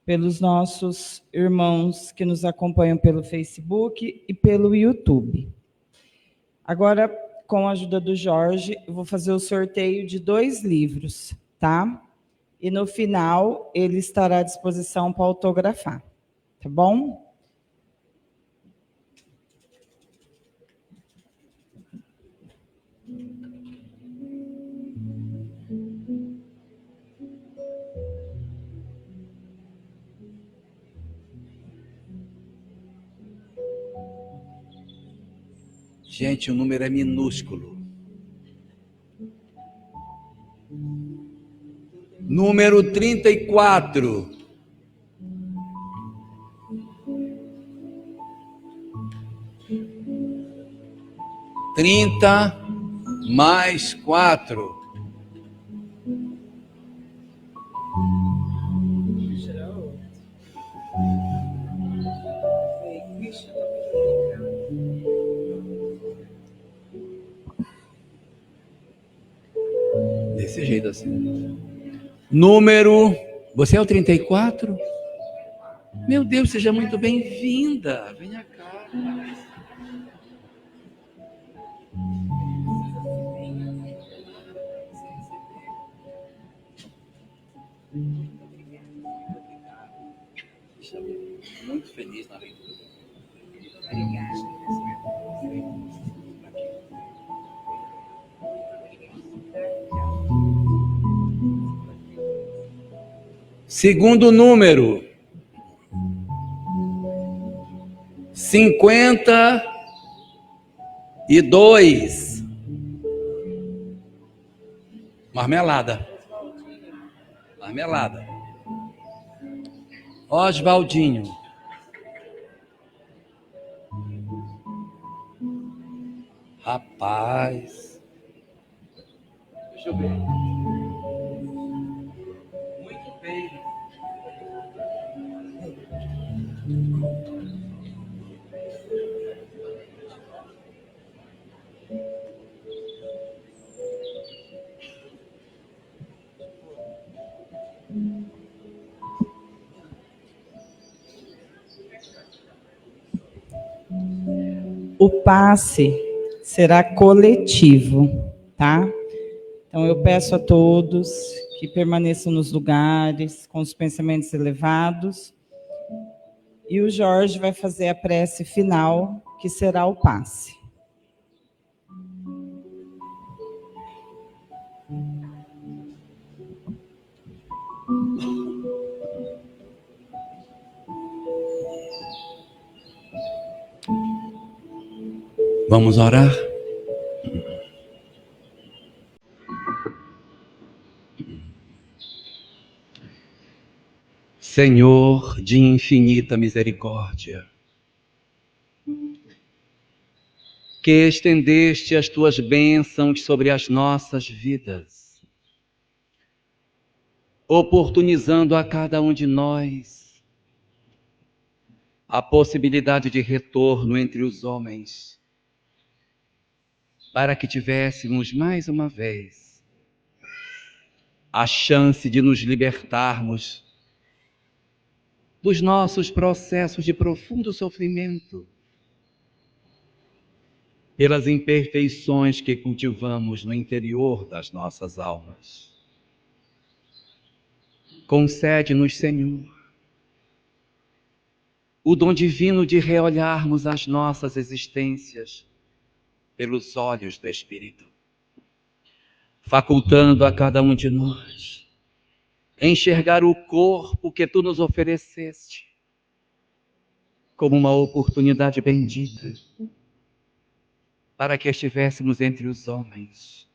pelos nossos irmãos que nos acompanham pelo Facebook e pelo YouTube. Agora, com a ajuda do Jorge, eu vou fazer o sorteio de 2 livros, tá? E no final, ele estará à disposição para autografar, tá bom? Gente, o número é minúsculo. Número 34. Trinta mais 4. Desse jeito assim. Número... Você é o 34? Meu Deus, seja muito bem-vinda. Venha cá. Muito feliz na leitura. Segundo número, 52. Marmelada. Marmelada. Oswaldinho. Rapaz. Deixa eu ver. Muito bem. O passe será coletivo, tá? Então, eu peço a todos que permaneçam nos lugares, com os pensamentos elevados, e o Jorge vai fazer a prece final, que será o passe. Vamos orar? Senhor de infinita misericórdia, que estendeste as tuas bênçãos sobre as nossas vidas, oportunizando a cada um de nós a possibilidade de retorno entre os homens, para que tivéssemos mais uma vez a chance de nos libertarmos dos nossos processos de profundo sofrimento, pelas imperfeições que cultivamos no interior das nossas almas. Concede-nos, Senhor, o dom divino de reolharmos as nossas existências pelos olhos do Espírito, facultando a cada um de nós enxergar o corpo que Tu nos ofereceste como uma oportunidade bendita para que estivéssemos entre os homens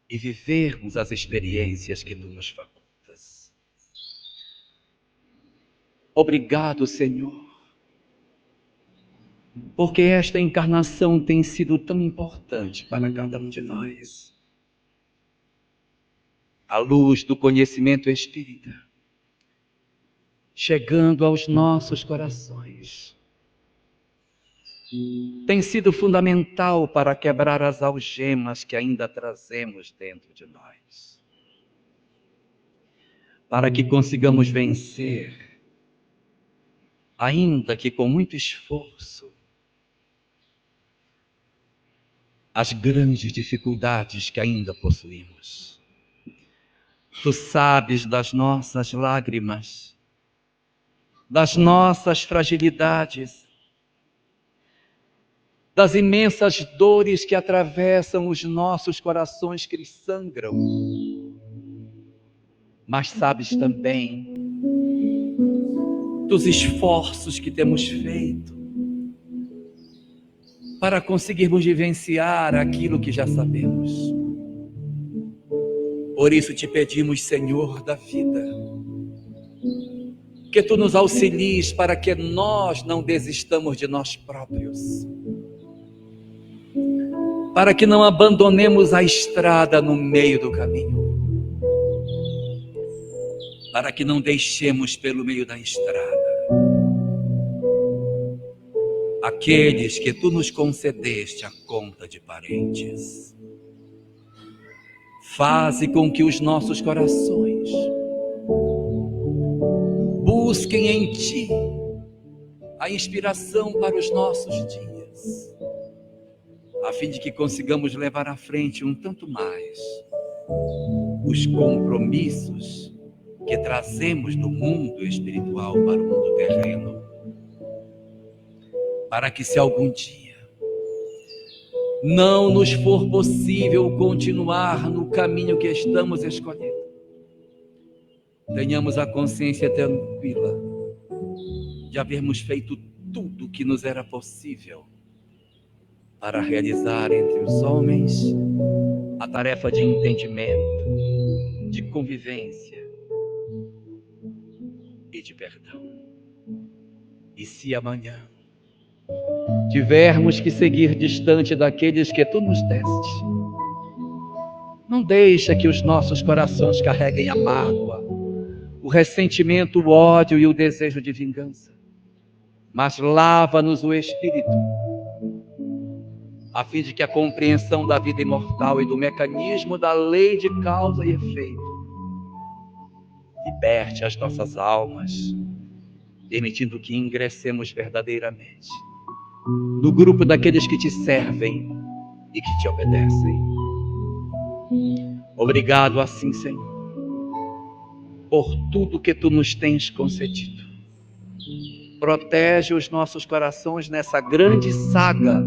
e vivermos as experiências que Tu nos facultas. Obrigado, Senhor, porque esta encarnação tem sido tão importante para cada um de nós. À luz do conhecimento espírita, chegando aos nossos corações. Tem sido fundamental para quebrar as algemas que ainda trazemos dentro de nós, para que consigamos vencer, ainda que com muito esforço, as grandes dificuldades que ainda possuímos. Tu sabes das nossas lágrimas, das nossas fragilidades, das imensas dores que atravessam os nossos corações que sangram. Mas sabes também dos esforços que temos feito para conseguirmos vivenciar aquilo que já sabemos. Por isso te pedimos, Senhor da vida, que Tu nos auxilies para que nós não desistamos de nós próprios, para que não abandonemos a estrada no meio do caminho, para que não deixemos pelo meio da estrada aqueles que Tu nos concedeste a conta de parentes. Faze com que os nossos corações busquem em Ti a inspiração para os nossos dias, a fim de que consigamos levar à frente um tanto mais os compromissos que trazemos do mundo espiritual para o mundo terreno, para que, se algum dia não nos for possível continuar no caminho que estamos escolhendo, tenhamos a consciência tranquila de havermos feito tudo o que nos era possível para realizar entre os homens a tarefa de entendimento, de convivência e de perdão. E se amanhã tivermos que seguir distante daqueles que Tu nos deste, não deixa que os nossos corações carreguem a mágoa, o ressentimento, o ódio e o desejo de vingança, mas lava-nos o espírito, a fim de que a compreensão da vida imortal e do mecanismo da lei de causa e efeito liberte as nossas almas, permitindo que ingressemos verdadeiramente no grupo daqueles que Te servem e que Te obedecem. Obrigado assim, Senhor, por tudo que Tu nos tens concedido. Protege os nossos corações nessa grande saga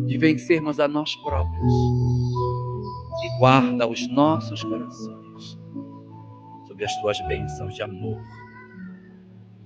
de vencermos a nós próprios, e guarda os nossos corações sob as Tuas bênçãos de amor